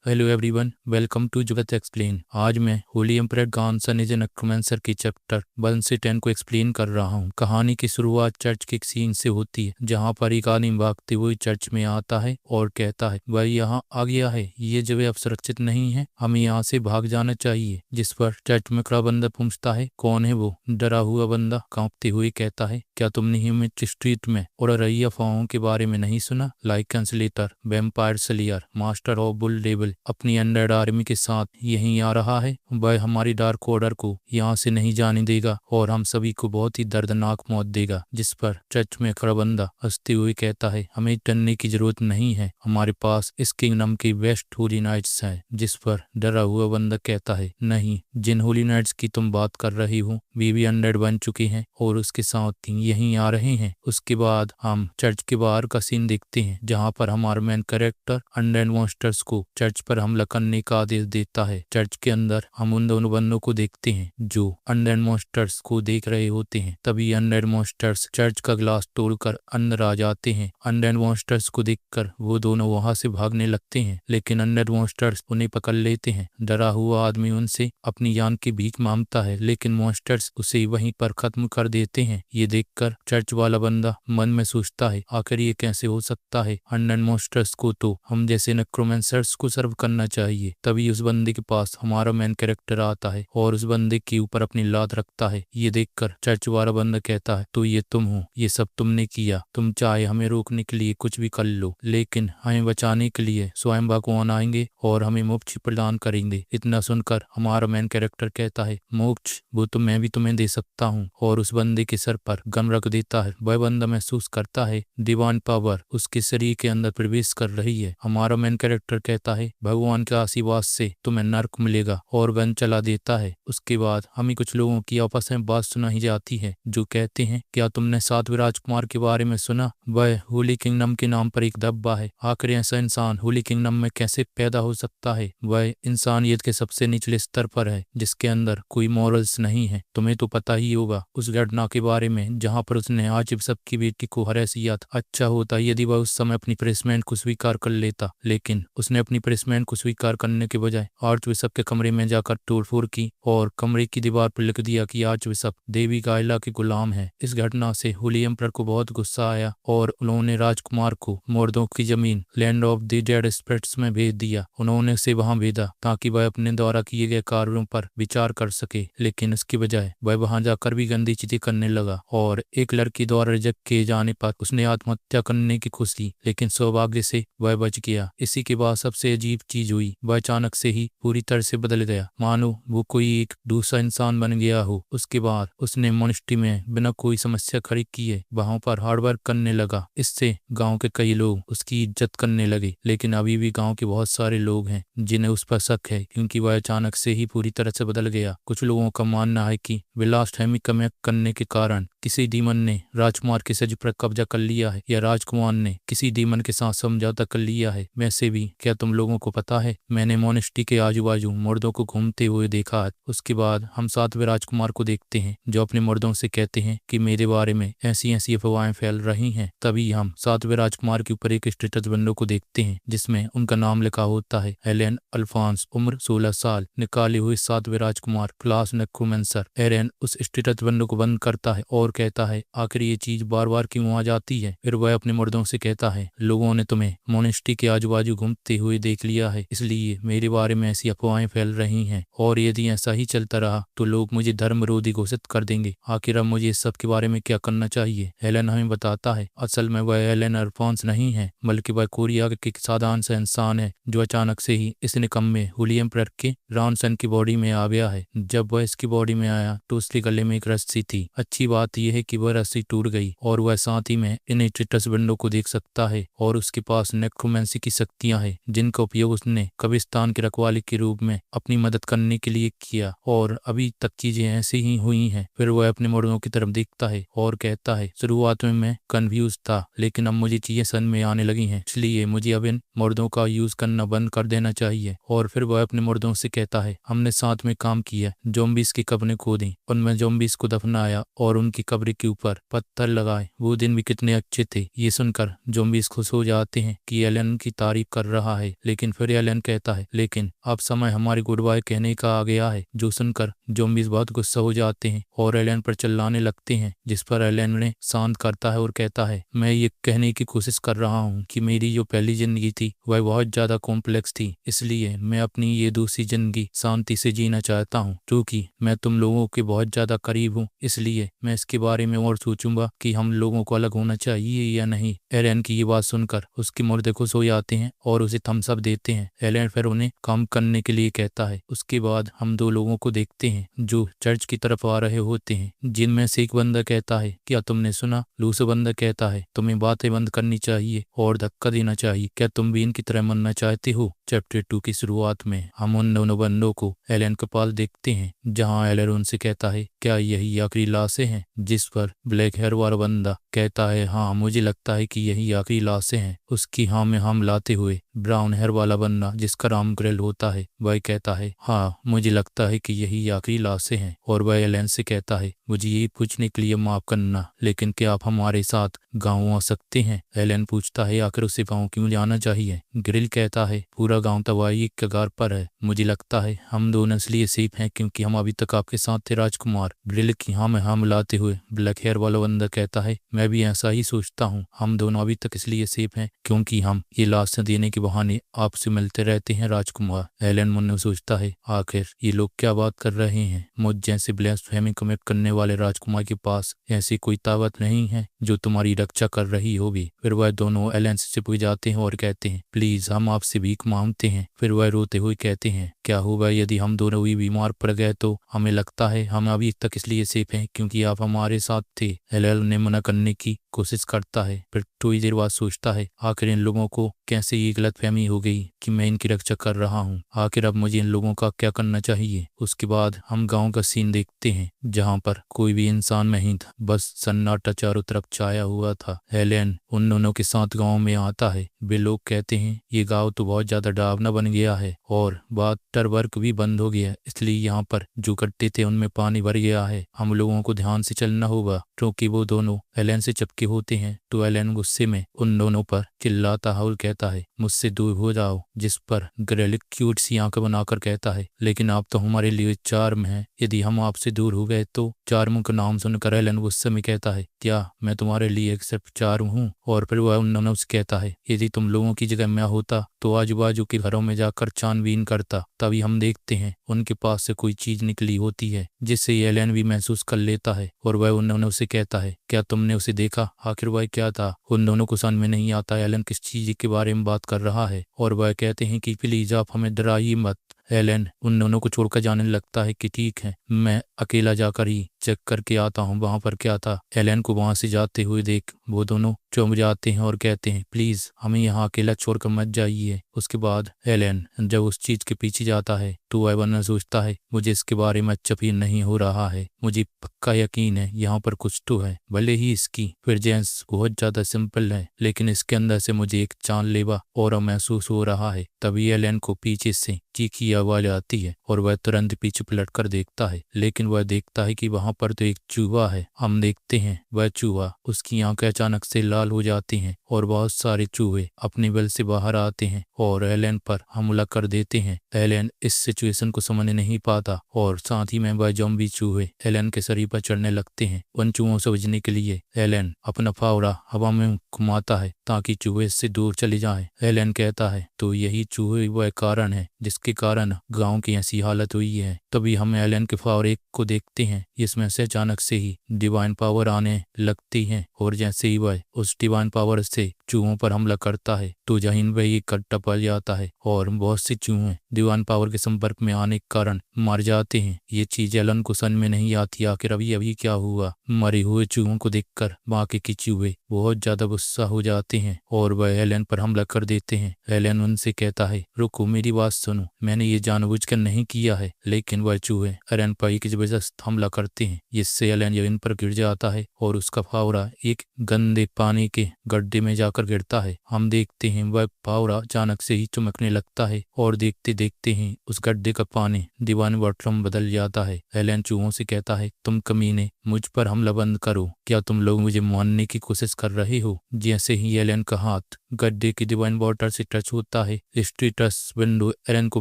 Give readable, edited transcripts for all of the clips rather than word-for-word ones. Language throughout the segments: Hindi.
Hello everyone, welcome to Jugat explain. आज मैं holy emperor grandson is a necromancer की चैप्टर 1 से 10 को एक्सप्लेन कर रहा हूँ। कहानी की शुरुआत चर्च के एक सीन से होती है, जहाँ पर एक आदमी भागते हुए चर्च में आता है और कहता है वह यहाँ आ गया है, ये जगह अब सुरक्षित नहीं है, हमें यहाँ से भाग जाना चाहिए। जिस पर चर्च में खड़ा बंदा पूछता है कौन है वो। डरा हुआ बंदा कांपते हुए कहता है क्या तुमने ह्यूमिट स्ट्रीट में और रही अफवाहों के बारे में नहीं सुना? Like cancellator, vampire slayer, master of bull devil अपनी अंडर आर्मी के साथ यहीं आ रहा है। वह हमारी डार्क ऑर्डर को यहाँ से नहीं जाने देगा और हम सभी को बहुत ही दर्दनाक मौत देगा। जिस पर चर्च में खड़ा बंदा हंसते हुए कहता है हमें डरने की जरूरत नहीं है, हमारे पास इस किंगडम के बेस्ट होली नाइट्स हैं। जिस पर डरा हुआ बंदा कहता है नहीं, जिन होली नाइट्स की तुम बात कर रही हो वे भी अनडेड बन चुके हैं और उसके साथ यहीं आ रहे हैं। उसके बाद हम चर्च के बाहर का सीन देखते हैं, जहाँ पर हमारा मेन कैरेक्टर अनडेड मॉन्स्टर्स को चर्च पर हमला करने का आदेश देता है। चर्च के अंदर हम उन दोनों बंदों को देखते हैं जो अनडेड मॉन्स्टर्स को देख रहे होते हैं। तभी अनडेड मॉन्स्टर्स चर्च का ग्लास तोड़कर अंदर आ जाते हैं। अनडेड मॉन्स्टर्स को देखकर वो दोनों वहां से भागने लगते हैं, लेकिन अनडेड मॉन्स्टर्स उन्हें पकड़ लेते हैं। डरा हुआ आदमी उनसे अपनी जान की भीख मांगता है, लेकिन मॉन्स्टर्स उसे वहीं पर खत्म कर देते हैं। ये देखकर चर्च वाला बंदा मन में सोचता है आखिर ये कैसे हो सकता है, अनडेड मॉन्स्टर्स को तो हम जैसे नेक्रोमेंसर्स को सर्व करना चाहिए। तभी उस बंदे के पास हमारा मेन कैरेक्टर आता है और उस बंदे के ऊपर अपनी लात रखता है। ये देखकर चर्च वाला बंदा कहता है तो ये तुम हो, ये सब तुमने किया, तुम चाहे हमें रोकने के लिए कुछ भी कर लो, लेकिन हमें बचाने के लिए स्वयं भगवान आएंगे और हमें मोक्ष प्रदान करेंगे। इतना सुनकर हमारा मेन कैरेक्टर कहता है मोक्ष वो तो मैं भी तुम्हें दे सकता हूँ, और उस बंदे के सर पर गन रख देता है। वह बंदा महसूस करता है डिवाइन पावर उसके शरीर के अंदर प्रवेश कर रही है। हमारा मेन कैरेक्टर कहता है भगवान के आशीर्वाद से तुम्हें नर्क मिलेगा और गन चला देता है। उसके बाद हमें कुछ लोगों की आपस में बात सुनाई जाती है जो कहते हैं क्या तुमने सातवें राजकुमार के बारे में सुना? वह होली किंगडम के नाम पर एक धब्बा है। आखिर ऐसा इंसान होली किंगडम में कैसे पैदा हो सकता है? वह इंसानियत के सबसे निचले स्तर पर है जिसके अंदर कोई मॉरल्स नहीं है। तुम्हें तो पता ही होगा उस घटना के बारे में जहाँ पर उसने आज सबकी बेटी को हरास किया था। अच्छा होता यदि वह उस समय अपनी प्रेसमेंट को स्वीकार कर लेता, लेकिन उसने अपनी प्रेसमेंट को स्वीकार करने के बजाय आर्चबिशप के कमरे में जाकर तोड़फोड़ की और कमरे की दीवार पर लिख दिया कि आर्चबिशप देवी गायला के गुलाम है। इस घटना से होली एम्परर को बहुत गुस्सा आया और उन्होंने राजकुमार को मोर्दों की जमीन land of the dead spirits में भेज दिया। उन्होंने उसे वहां भेजा ताकि वह अपने द्वारा किए गए कार्यों पर विचार कर सके, लेकिन इसकी बजाय वह वहां जाकर भी गंदी चीजें करने लगा और एक लड़की द्वारा रिजेक्ट किए जाने पर उसने आत्महत्या करने की कोशिश की, लेकिन सौभाग्य से वह बच गया। इसी के बाद सबसे अजीब चीज हुई, वह अचानक से ही पूरी तरह से बदल गया, मानो वो कोई एक दूसरा इंसान बन गया हो। उसके बाद उसने मोनेस्ट्री में बिना कोई समस्या खड़ी किए वहां पर हार्ड वर्क करने लगा। इससे गांव के कई लोग उसकी इज्जत करने लगे, लेकिन अभी भी गांव के बहुत सारे लोग हैं जिन्हें उस पर शक है क्योंकि वह अचानक से ही पूरी तरह से बदल गया। कुछ लोगों का मानना है कि विलास्ट हेमी कमेक्ट करने के कारण किसी डीमन ने राजकुमार के सज पर कब्जा कर लिया है या राजकुमार ने किसी डीमन के साथ समझौता कर लिया है। वैसे भी क्या तुम लोगों को पता है मैंने मोनेस्ट्री के आजू बाजू मुर्दों को घूमते हुए देखा है। उसके बाद हम सातवें राजकुमार को देखते हैं जो अपने मुर्दों से कहते हैं कि मेरे बारे में ऐसी ऐसी अफवाहें फैल रही हैं। तभी हम सातवें राजकुमार के ऊपर एक स्टेटस विंडो को देखते हैं जिसमें उनका नाम लिखा होता है एलेन अल्फांस, उम्र 16 साल, निकाले हुए सातवें राजकुमार, क्लास नेक्रोमेंसर। एरेन उस स्टेटस विंडो को बंद करता है और कहता है आखिर ये चीज बार बार क्यों आ जाती है। फिर वह अपने मुर्दों से कहता है लोगों ने तुम्हें मोनेस्ट्री के आजू बाजू घूमते हुए देख लिया है, इसलिए मेरे बारे में ऐसी अफवाहें फैल रही हैं और यदि ऐसा ही चलता रहा तो लोग मुझे धर्म विरोधी घोषित कर देंगे। आखिर अब मुझे इस सब के बारे में क्या करना चाहिए? हेलेन हमें बताता है असल में वह एलेन अल्फांस नहीं है, बल्कि वह कोरिया के एक साधारण सा इंसान है जो अचानक से ही इस निकम्मे होली एम्परर के रॉनसन की बॉडी में आ गया है। जब वह इसकी बॉडी में आया तो उसके गले में एक रस्सी थी। अच्छी बात यह है कि वह रस्सी टूट गई और वह साथ ही में इन स्टेटस विंडो को देख सकता है और उसके पास नेक्रोमेंसी की शक्तियां हैं जिनका उपयोग उसने कब्रिस्तान के रखवाले के रूप में अपनी मदद करने के लिए किया और अभी तक चीजें ऐसी ही हुई हैं। फिर वह अपने मुर्दों की तरफ देखता है और कहता है शुरुआत में मैं कंफ्यूज था, लेकिन अब मुझे चीजें समझ में आने लगी हैं, इसलिए मुझे अब इन मुर्दों का यूज करना बंद कर देना चाहिए। और फिर वह अपने मुर्दों से कहता है हमने साथ में काम किया, ज़ॉम्बीज की कब्रें खोदी, उनमें ज़ॉम्बीज को दफनाया और उनकी कब्र के ऊपर पत्थर लगाए। वो दिन भी कितने अच्छे थे। ये सुनकर ज़ॉम्बीज़ खुश हो जाते हैं कि एलन की तारीफ कर रहा है, लेकिन फिर एलन कहता है लेकिन अब समय हमारे गुड बाय कहने का आ गया है। जो सुनकर ज़ॉम्बीज़ बहुत गुस्सा हो जाते हैं और एलन पर चिल्लाने लगते हैं, जिस पर एलन उन्हें शांत करता है और कहता है मैं ये कहने की कोशिश कर रहा हूँ कि मेरी जो पहली जिंदगी थी वह बहुत ज़्यादा कॉम्प्लेक्स थी, इसलिए मैं अपनी ये दूसरी जिंदगी शांति से जीना चाहता हूँ। क्योंकि मैं तुम लोगों के बहुत ज़्यादा करीब हूँ, इसलिए मैं इसके बारे में और सोचूंगा कि हम लोगों को अलग होना चाहिए या नहीं। एलन की ये बात सुनकर उसके मुर्दे खुश हो जाते हैं और उसे थम्स अप देते हैं। एलन फिर उन्हें काम करने के लिए कहता है। उसके बाद हम दो लोगों को देखते हैं जो चर्च की तरफ आ रहे होते हैं, जिनमें से एक बंदा कहता है क्या तुमने सुना? दूसरा बंदा कहता है तुम्हें बातें बंद करनी चाहिए और धक्का देना चाहिए। क्या तुम भी इनकी तरह मरना चाहते हो? चैप्टर 2 की शुरुआत में हम उन दोनों बंदों को एलन के पास देखते हैं, जहां एलन उनसे कहता है क्या यही आखिरी लाशें हैं? जिस पर ब्लैक हेयर वाला बंदा कहता है हाँ मुझे लगता है कि यही आखिरी लाशें हैं। उसकी हाँ में हाँ मिलाते हुए ब्राउन हेयर वाला बंदा, जिसका नाम ग्रेल होता है, वह कहता है हाँ मुझे लगता है कि यही आखिरी लाशें हैं। और वह एलन से कहता है मुझे ये पूछने के लिए माफ करना, लेकिन क्या आप हमारे साथ गाँव आ सकते हैं? एलन पूछता है आखिर उसे गाँव क्यों जाना चाहिए? ग्रिल कहता है पूरा गाँव तबाही के कगार पर है। मुझे लगता है हम दोनों इसलिए सेफ हैं क्योंकि हम अभी तक आपके साथ थे राजकुमार। ग्रिल की हाँ में हाँ मिलाते हुए ब्लैक हेयर वाला बंदा कहता है मैं भी ऐसा ही सोचता हूँ, हम दोनों अभी तक इसलिए सेफ हैं क्योंकि हम ये लाशें देने के बहाने आपसे मिलते रहते हैं राजकुमार। एलन मन में सोचता है आखिर ये लोग क्या बात कर रहे हैं? मुझ जैसे ब्लास्फेमी कमिट करने वाले राजकुमार के पास ऐसी कोई ताकत नहीं है जो तुम्हारी रक्षा कर रही होगी। फिर वह दोनों एलन से चिपक जाते हैं और कहते हैं प्लीज हम आपसे भीख मांगते हैं। फिर वह रोते हुए कहते हैं क्या होगा यदि हम दोनों भी बीमार पड़ गए तो? हमें लगता है हम अभी तक इसलिए सेफ हैं क्योंकि आप हमारे साथ थे। एलन ने मना करने की कोशिश करता है, फिर थोड़ी देर बाद सोचता है आखिर इन लोगों को कैसे ये गलतफहमी हो गई कि मैं इनकी रक्षा कर रहा हूँ। आखिर अब मुझे इन लोगों का क्या करना चाहिए? उसके बाद हम गांव का सीन देखते हैं जहां पर कोई भी इंसान नहीं था, बस सन्नाटा चारों तरफ छाया हुआ था। एलन उन दोनों के साथ गांव में आता है। वे लोग कहते हैं ये गांव तो बहुत ज्यादा डरावना बन गया है और वाटर वर्क भी बंद हो गया, इसलिए यहाँ पर जो गड्ढे थे उनमें पानी भर गया है। हम लोगों को ध्यान से चलना होगा। क्योंकि वो दोनों एलन से चिपके होते हैं तो एलन गुस्से में उन दोनों पर चिल्लाता है और कहता है मुझसे दूर हो जाओ, जिस पर ग्रेलिक क्यूट सी आंखें बनाकर कहता है लेकिन आप तो हमारे लिए चार्म हैं, यदि हम आपसे दूर हो गए तो? चार्म का नाम सुनकर एलन गुस्से में कहता है क्या मैं तुम्हारे लिए एक सिर्फ चार्म हूँ? और फिर वह उन दोनों से कहता है यदि तुम लोगों की जगह मैं होता तो आजू बाजू के घरों में जाकर छानबीन करता। तभी हम देखते हैं उनके पास से कोई चीज निकली होती है जिससे एलन भी महसूस कर लेता है। और वह उन दोनों से कहता है क्या तुमने उसे देखा? आखिर वह क्या था? उन दोनों को समझ में नहीं आता एलन किस चीज के बारे में बात कर रहा है और वह कहते हैं कि प्लीज आप हमें डराइए मत। एलन उन दोनों को छोड़कर जाने लगता है कि ठीक है मैं अकेला जाकर ही चेक करके आता हूँ वहां पर क्या था। एलन को वहां से जाते हुए देख वो दोनों चौंक जाते हैं और कहते हैं प्लीज हमें यहाँ अकेला छोड़कर मत जाइए। उसके बाद एलन जब उस चीज के पीछे जाता है तो वह वरना सोचता है मुझे इसके बारे में अच्छा फील नहीं हो रहा है, मुझे पक्का यकीन है यहाँ पर कुछ तो है। भले ही इसकी फिरजेंस बहुत ज्यादा सिंपल है लेकिन इसके अंदर से मुझे एक जानलेवा और महसूस हो रहा है। तभी एलन को पीछे से चीखी आवाज आती है और वह तुरंत पीछे पलट कर देखता है, लेकिन वह देखता है कि वहां पर तो एक चूहा है। हम देखते हैं वह चूहा, उसकी आंखें अचानक से लाल हो जाती हैं और बहुत सारे चूहे अपने बिल से बाहर आते हैं और एलन पर हमला कर देते हैं। एलन इस सिचुएशन को समझ नहीं पाता और साथ ही में वह ज़ॉम्बी चूहे एलन के शरीर पर चढ़ने लगते हैं। उन चूहों से बचने के लिए एलन अपना फावड़ा हवा में घुमाता है ताकि चूहे इससे दूर चले जाएं। एलन कहता है तो यही चूहे वह कारण है जिसके कारण गांव की ऐसी हालत हुई है। तभी हम एलन के फावड़े को देखते हैं, इसमें से अचानक से ही डिवाइन पावर आने लगती है और जैसे ही वह उस डिवाइन पावर से चूहों पर हमला करता है तो जहीन वह इकट्ठा पड़ जाता है और बहुत से चूहे डिवाइन पावर के संपर्क में आने के कारण मर जाते हैं। ये चीज एलन को समझ में नहीं आती आखिर अभी अभी क्या हुआ। मरे हुए चूहों को देखकर बाकी के चूहे बहुत ज्यादा गुस्सा हो जाते हैं और वह एलन पर हमला कर देते हैं। एलन उनसे कहता है रुको मेरी बात सुनो, मैंने ये जानबूझकर नहीं किया है। लेकिन वह चूहे एलन पर एक जबरदस्त हमला करते हैं जिससे एलन जमीन पर गिर जाता है और उसका फावड़ा एक गंदे पानी के गड्ढे में जाकर गिरता है। हम देखते हैं वह फावड़ा अचानक से ही चमकने लगता है और देखते देखते ही उस गड्ढे का पानी डिवाइन वाटर में बदल जाता है। एलन चूहों से कहता है तुम कमीने मुझ पर हमला बंद करो क्या तुम लोग मुझे मानने की कोशिश कर रहे हो? जैसे ही एलन का हाथ गड्ढे की डिवाइन वाटर से टच होता है, स्टेटस विंडो एलन को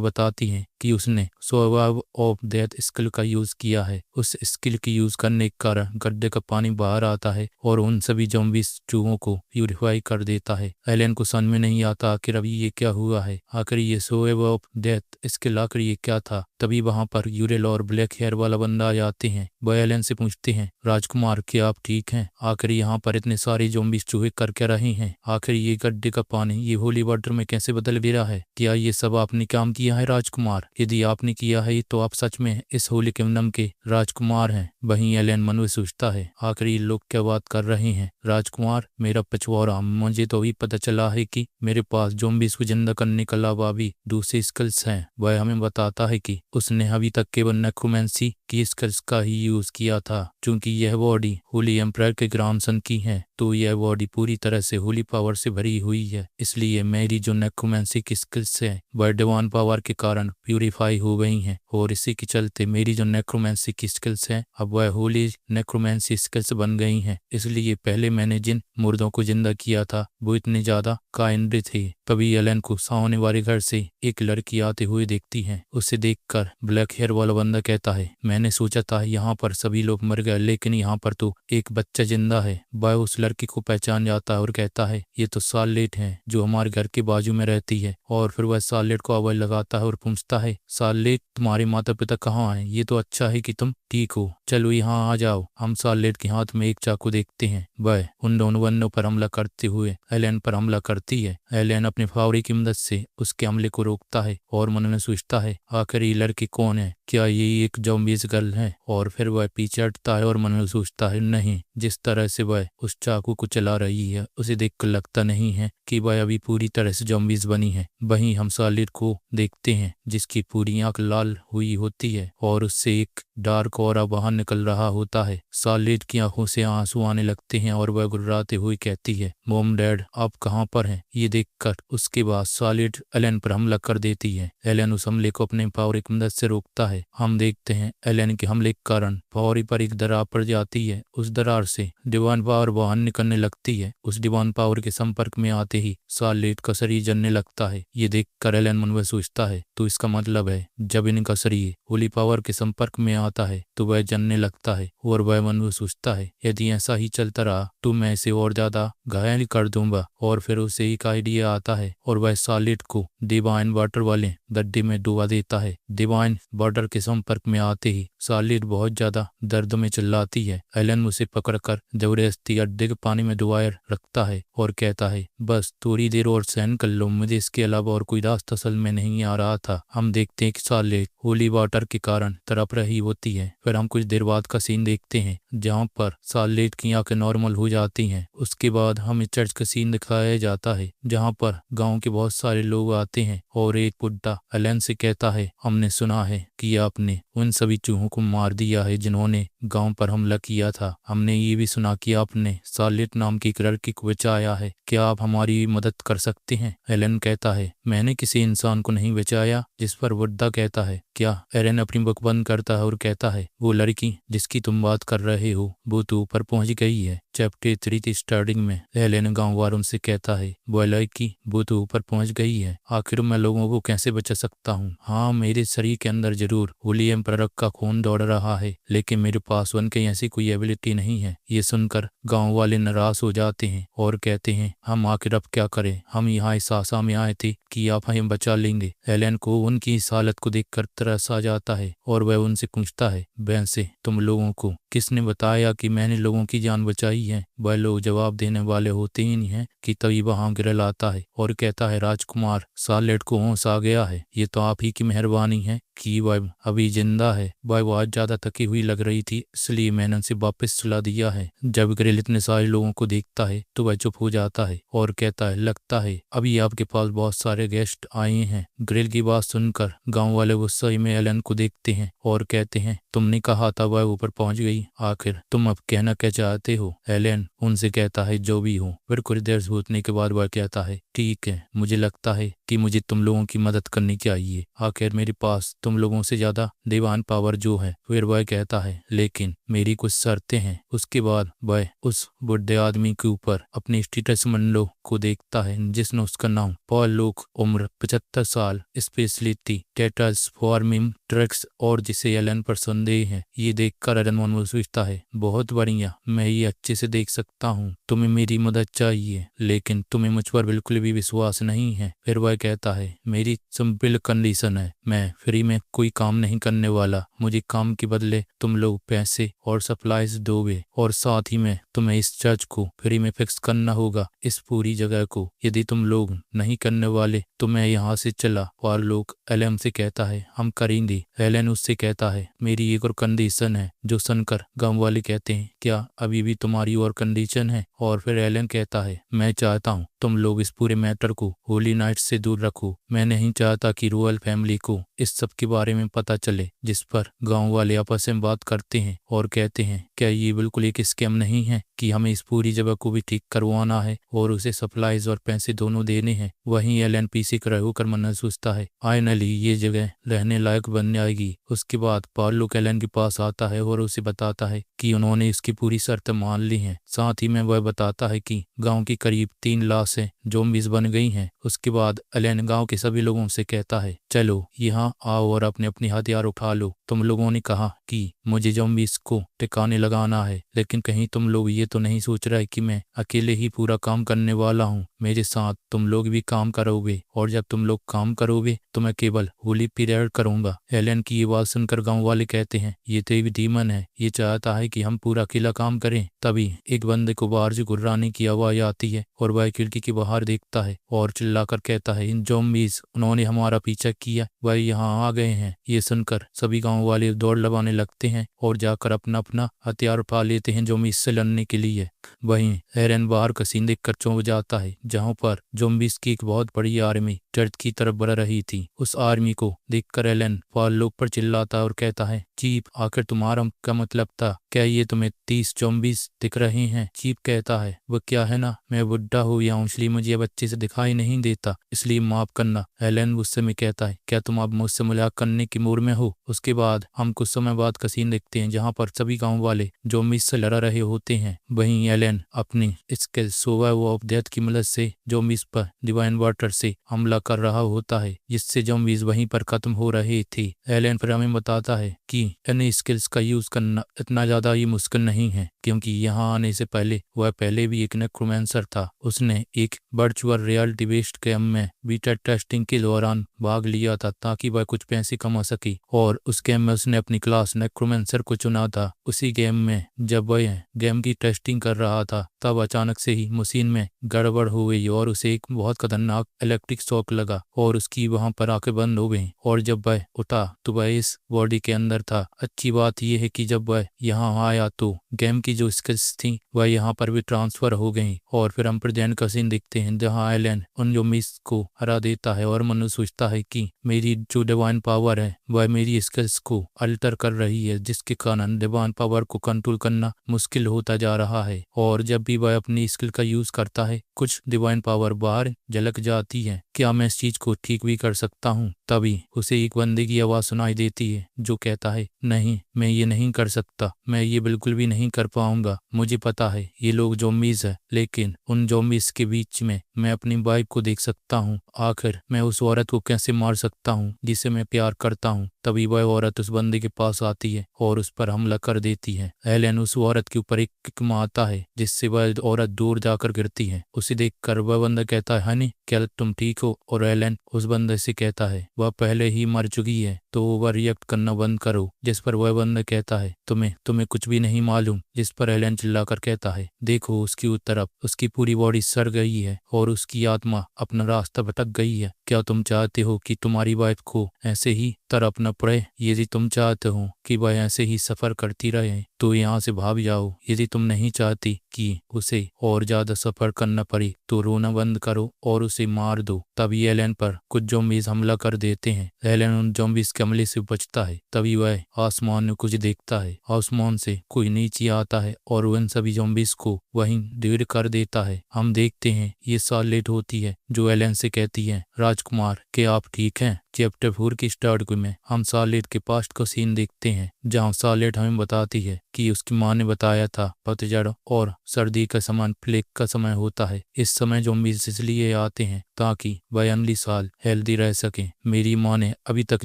बताती है कि उसने सर्वाइव ऑफ डेथ स्किल का यूज किया है। उस स्किल की यूज करने के कारण गड्ढे का पानी बाहर आता है और उन सभी ज़ॉम्बीज़ चूहों को प्यूरिफाई कर देता है। एलन को समझ में नहीं आता आखिर अभी ये क्या हुआ है, आखिर ये सर्वाइव ऑफ डेथ स्किल आखिर ये क्या था। तभी वहां पर यूरेल और ब्लैक हेयर वाला बंदा आ जाते हैं। वह एलन से पूछते हैं, राजकुमार क्या आप ठीक हैं? आखिर यहाँ पर इतने सारे ज़ॉम्बीज़ चूहे कर क्या रहे हैं? आखिर ये गड्ढे का पानी ये होली वाटर में कैसे बदल भी रहा है? क्या ये सब आपने काम किया है राजकुमार? यदि आपने किया है तो आप सच में इस होली किंगडम के राजकुमार हैं। वहीं एलन मन में सोचता है, आखिर ये लोग क्या बात कर रहे हैं? राजकुमार मेरा पिछवाड़ा, मुझे तो अभी पता चला है कि मेरे पास ज़ॉम्बीज़ को जिंदा करने के अलावा भी दूसरी स्किल्स हैं। वह हमें बताता है कि उसने अभी तक केवल नेक्रोमेंसी की स्किल्स का ही यूज किया था। चूंकि यह बॉडी होली एम्पायर के ग्रांडसन की है तो यह बॉडी पूरी तरह से होली पावर से भरी हुई है, इसलिए मेरी जो नेक्रोमेंसी की स्किल्स है वह डिवाइन पावर के कारण प्यूरिफाई हो गई हैं और इसी के चलते मेरी जो नेक्रोमेंसी की स्किल्स हैं अब वह होली नेक्रोमेंसी स्किल्स बन गई हैं। इसलिए पहले मैंने जिन मुर्दों को जिंदा किया था वो इतने ज्यादा काइंड थे। तभी एलन को सामने वाले घर से एक लड़की आते हुए देखती है। उसे देखकर ब्लैक हेयर वाला बंदा कहता है, मैंने सोचा था यहाँ पर सभी लोग मर गए लेकिन यहाँ पर तो एक बच्चा जिंदा है। वह उस लड़की को पहचान जाता है और कहता है, ये तो सार्लेट है जो हमारे घर के बाजू में रहती है। और फिर वह सार्लेट को आवाज लगाता है और पूछता है, सार्लेट तुम्हारे माता पिता कहाँ हैं? ये तो अच्छा है कि तुम ठीक हो, चलो यहाँ आ जाओ। हम सार्लेट के हाथ में एक चाकू देखते हैं। वह उन दोनों बंदों पर हमला करते हुए एलन पर हमला करती है। एलन अपने फावड़े की मदद से उसके हमले को रोकता है और मन में सोचता है, आखिर ये लड़की कौन है? क्या ये एक ज़ॉम्बीज़ गर्ल है? और फिर वह पीछे हटता है और मन में सोचता है, नहीं, जिस तरह से वह उस चाकू को चला रही है उसे देखकर लगता नहीं है कि वह अभी पूरी तरह से ज़ॉम्बीज़ बनी है। वहीं हम सार्लेट को देखते हैं जिसकी पूरी आंख लाल हुई होती है और उससे एक डार्क ऑरा बाहर निकल रहा होता है। सार्लेट की आंखों से आंसू आने लगते हैं और वह गुर्राते हुए कहती है, मॉम डैड आप कहाँ पर हैं? ये देखकर उसके बाद सार्लेट एलन पर हमला कर देती है। एलन उस हमले को अपने पावर की मदद से रोकता है। हम देखते हैं एलन के हमले के कारण फावरी पर एक दरार पड़ जाती है। उस दरार से डिवाइन पावर बाहर निकलने लगती है। उस डिवाइन पावर के संपर्क में आते ही सार्लेट का शरीर जलने लगता है। ये देखकर एलन मन में सोचता है, तो इसका मतलब है जब इनका शरीर होली पावर के संपर्क में आता है तो वह जलने लगता है। और वह मन में सोचता है, यदि ऐसा ही चलता रहा तो मैं इसे और ज्यादा घायल कर दूंगा। और फिर उसे एक आइडिया आता है और वह सार्लेट को डिवाइन वाटर वाले गड्ढे में डुबा देता है। डिवाइन वाटर के संपर्क में आते ही सार्लेट बहुत ज्यादा दर्द में चिल्लाती है। एलन उसे पकड़कर जबरदस्ती गड्ढे के पानी में डुबाए रखता है और कहता है, बस थोड़ी देर और सहन कर लो, मुझे इसके अलावा और कोई रास्ता असल में नहीं आ रहा था। हम देखते हैं कि सार्लेट होली वाटर के कारण तड़प रही होती है। फिर हम कुछ देर बाद का सीन देखते हैं जहाँ पर सार्लेट की आंखें नॉर्मल हो जाती हैं। उसके बाद हमें चर्च का सीन दिखाया जाता है जहाँ पर गांव के बहुत सारे लोग आते हैं और एक बुड्ढा एलन से कहता है, हमने सुना है कि आपने उन सभी चूहों को मार दिया है जिन्होंने गांव पर हमला किया था। हमने ये भी सुना कि आपने सार्लेट नाम की एक लड़की को बचाया है, क्या आप हमारी मदद कर सकते हैं? एलन कहता है, मैंने किसी इंसान को नहीं बचाया। जिस पर बुड्ढा कहता है, क्या? एलन अपनी बुक बंद करता है और कहता है, वो लड़की जिसकी तुम बात कर रहे हो वो तो ऊपर पहुंच गई है। चैप्टर 3 की स्टार्टिंग में एलन गांव वालों से कहता है, वो लड़की वो तो ऊपर पहुंच गई है, आखिर मैं लोगों को कैसे बचा सकता हूँ? हाँ, मेरे शरीर के अंदर जरूर होली एम्परर का खून दौड़ रहा है लेकिन मेरे पास उनके ऐसी कोई एबिलिटी नहीं है। ये सुनकर गांव वाले नाराज हो जाते हैं और कहते हैं, हम आखिर अब क्या करें? हम यहाँ इस आशा में आए थे कि आप हमें बचा लेंगे। एलन को उनकी इस हालत को देखकर तरस आ जाता है और वह उनसे पूछता है, वैसे तुम लोगों को किसने बताया कि मैंने लोगों की जान बचाई है? वह लोग जवाब देने वाले होते ही नहीं है कि तभी वहां गिरल आता है और कहता है, राजकुमार सार्लेट को होश आ गया है, ये तो आप ही की मेहरबानी है कि वह अभी जिंदा है। वह आज ज्यादा थकी हुई लग रही थी इसलिए मैंने उसे वापस सुला दिया है। जब ग्रिल इतने सारे लोगों को देखता है तो वह चुप हो जाता है और कहता है, लगता है अभी आपके पास बहुत सारे गेस्ट आए हैं। ग्रिल की बात सुनकर गांव वाले गुस्से में एलन को देखते हैं और कहते हैं, तुमने कहा था वह ऊपर पहुंच गई, आखिर तुम अब कहना क्या चाहते हो? एलन उनसे कहता है, जो भी हो। फिर कुछ देर सोचने के बाद वह कहता है, ठीक है, मुझे लगता है कि मुझे तुम लोगों की मदद करनी चाहिए। आखिर मेरे पास तुम लोगों से ज्यादा डिवाइन पावर जो है। फिर वह कहता है लेकिन मेरी कुछ शर्तें हैं। उसके बाद वह उस बुढ़े आदमी के ऊपर अपनी स्टेटस मंडलों को देखता है जिसने उसका नाम पॉल लुक, उम्र 75 साल, स्पेशलिटी टेटस फॉर्मिंग ड्रग्स और जिसे एलन पर संदेह है। ये देखकर एलन मन में सोचता है बहुत बढ़िया, मैं ये अच्छे से देख सकता हूँ। तुम्हें मेरी मदद चाहिए लेकिन तुम्हें मुझ पर बिल्कुल भी विश्वास नहीं है। फिर वह कहता है मेरी सिंपल कंडीशन है, मैं फ्री में कोई काम नहीं करने वाला। मुझे काम के बदले तुम लोग पैसे और सप्लाईज दोगे और साथ ही में तुम्हें इस चर्च को फ्री में फिक्स करना होगा, इस पूरी जगह को। यदि तुम लोग नहीं करने वाले तो मैं यहाँ से चला। और लोग एलन से कहता है हम करेंगे। एलन उससे कहता है मेरी एक और कंडीशन है। जो सुनकर गांव वाले कहते हैं क्या अभी भी तुम्हारी और कंडीशन है? और फिर एलन कहता है मैं चाहता हूँ तुम लोग इस पूरे मैटर को होली नाइट से दूर रखो। मैं नहीं चाहता कि रॉयल फैमिली को इस सब के बारे में पता चले। जिस पर गांव वाले आपस में बात करते हैं और कहते हैं क्या ये बिल्कुल एक स्कैम नहीं है कि हमें इस पूरी जगह को भी ठीक करवाना है और उसे सप्लाईज और पैसे दोनों देने हैं। वहीं एलन पीछे खड़ा होकर मन सोचता है फाइनली ये जगह रहने लायक बन जाएगी। उसके बाद पॉल लुक एलन के पास आता है और उसे बताता है कि उन्होंने इसकी पूरी शर्त मान ली है। साथ ही में वह बताता है कि गांव की करीब 3 लाशें ज़ॉम्बीज बन गई हैं। उसके बाद एलन गांव के सभी लोगों से कहता है चलो यहाँ आओ और अपने अपने हथियार उठा लो। तुम लोगों ने कहा कि मुझे ज़ॉम्बीज को ठिकाने लगाना है, लेकिन कहीं तुम लोग ये तो नहीं सोच रहे कि मैं अकेले ही पूरा काम करने वाला हूँ। मेरे साथ तुम लोग भी काम करोगे और जब तुम लोग काम करोगे तो मैं केवल होली पीरियड करूंगा। एलन की ये बात सुनकर गांव वाले कहते हैं ये तो एक डीमन है, ये चाहता है कि हम पूरा अकेला काम करें। तभी एक बंदे को बाहर से गुर्राने की आवाज आती है और वह खिड़की के बाहर देखता है और चिल्लाकर कहता है इन ज़ॉम्बीज उन्होंने हमारा पीछा किया, वह यहाँ आ गए हैं। ये सुनकर सभी गांव वाले दौड़ लगाने लगते हैं और जाकर अपना अपना हथियार उठा लेते हैं ज़ॉम्बीज से लड़ने के लिए। वहीं एरन बाहर का सीन देखकर चौंक जाता है जहां पर ज़ॉम्बीज की एक बहुत बड़ी आर्मी चर्च की तरफ बढ़ रही थी। उस आर्मी को देखकर एलन पॉल लुक पर चिल्लाता और कहता है चीप आखिर तुम्हारा क्या मतलब था? क्या ये तुम्हें 30 ज़ॉम्बीज दिख रहे हैं? चीप कहता है वो क्या है ना, मैं बुढ़ा हो गया हूँ इसलिए मुझे अब अच्छे से दिखाई नहीं देता, इसलिए माफ करना। एलन गुस्से में कहता है क्या तुम अब मुझसे मजाक करने की मूड में हो? उसके बाद हम कुछ समय बाद का सीन देखते हैं जहाँ पर सभी गाँव वाले ज़ॉम्बीज से लड़ रहे होते हैं। वहीं एलन अपनी इसके सर्वाइवल ऑफ डेथ की मदद से ज़ॉम्बीज पर डिवाइन वाटर से हमला कर रहा होता है जिससे ज़ॉम्बीज वहीं पर खत्म हो रहे थे। एलन फिर हमें बताता है कि इन स्किल्स का यूज करना इतना ज्यादा ही मुश्किल नहीं है क्योंकि यहाँ आने से पहले वह पहले भी एक नेक्रोमैंसर था। उसने एक वर्चुअल रियलिटी बेस्ड गेम में बीटा टेस्टिंग के दौरान भाग लिया था ताकि वह कुछ पैसे कमा सके और उस गेम में उसने अपनी क्लास नेक्रोमैंसर को चुना था। उसी गेम में जब वह गेम की टेस्टिंग कर रहा था तब अचानक से ही मशीन में गड़बड़ हो गई और उसे एक बहुत खतरनाक इलेक्ट्रिक शॉक लगा और उसकी वहां पर आंखें बंद हो गईं और जब वह उठा तो वह इस बॉडी के अंदर था। अच्छी बात यह है कि जब वह यहाँ आया तो गेम की जो स्किल्स थी वह यहाँ पर भी ट्रांसफर हो गई और फिर हम प्रेजेंट का सीन देखते हैं जहाँ एलन उन ज़ॉम्बीज को हरा देता है और मनु सोचता है कि मेरी जो डिवाइन पावर है वह मेरी स्किल्स को अल्टर कर रही है जिसके कारण डिवाइन पावर को कंट्रोल करना मुश्किल होता जा रहा है। और जब भी वह अपनी स्किल का यूज करता है कुछ डिवाइन पावर बाहर झलक जाती है। क्या मैं इस चीज को ठीक भी कर सकता हूँ? तभी उसे एक बंदे की आवाज सुनाई देती है जो कहता है नहीं, मैं ये नहीं कर सकता, मैं ये बिल्कुल भी नहीं कर पाऊंगा। मुझे पता है ये लोग ज़ॉम्बीज है लेकिन उन ज़ॉम्बीज के बीच में मैं अपनी वाइफ को देख सकता हूँ। आखिर मैं उस औरत को कैसे मार सकता हूँ जिसे मैं प्यार करता हूँ? तभी वह औरत उस बंदे के पास आती है और उस पर हमला कर देती है। एलन उस औरत के ऊपर एक किक मारता है जिससे वह औरत दूर जाकर गिरती है। उसे देखकर वह बंदा कहता है हनी क्या तुम ठीक हो? और एलन उस बंदे से कहता है वह पहले ही मर चुकी है तो वह रिएक्ट करना बंद करो। जिस पर वह बंदा कहता है तुम्हें कुछ भी नहीं मालूम। जिस पर एलन चिल्लाकर कहता है देखो उसकी तरफ उसकी पूरी बॉडी सड़ गई है और उसकी आत्मा अपना रास्ता भटक गई है। क्या तुम चाहते हो कि तुम्हारी वाइफ को ऐसे ही तड़पना पड़े? यदि तुम चाहते हो कि वह ऐसे ही सफर करती रहे तो यहाँ से भाग जाओ। यदि तुम नहीं चाहती कि उसे और ज्यादा सफर करना पड़े तो रोना बंद करो और उसे मार दो। तभी एलन पर कुछ ज़ॉम्बीज हमला कर देते हैं। एलन उन ज़ॉम्बीज के हमले से बचता है। तभी वह आसमान में कुछ देखता है। आसमान से कोई नीचे आता है और उन सभी ज़ॉम्बीज को वहीं ढेर कर देता है। हम देखते हैं ये साल लेट होती है जो एलन से कहती है, राजकुमार क्या आप ठीक हैं? चैप्टर 4 की स्टार्ट में हम सार्लेट के पास्ट को सीन देखते हैं, जहां सार्लेट हमें बताती है कि उसकी माँ ने बताया था पतझड़ और सर्दी का समय प्लेग का समय होता है। इस समय ज़ॉम्बीज़ इसलिए आते हैं ताकि वह अगली साल हेल्दी रह सकें। मेरी माँ ने अभी तक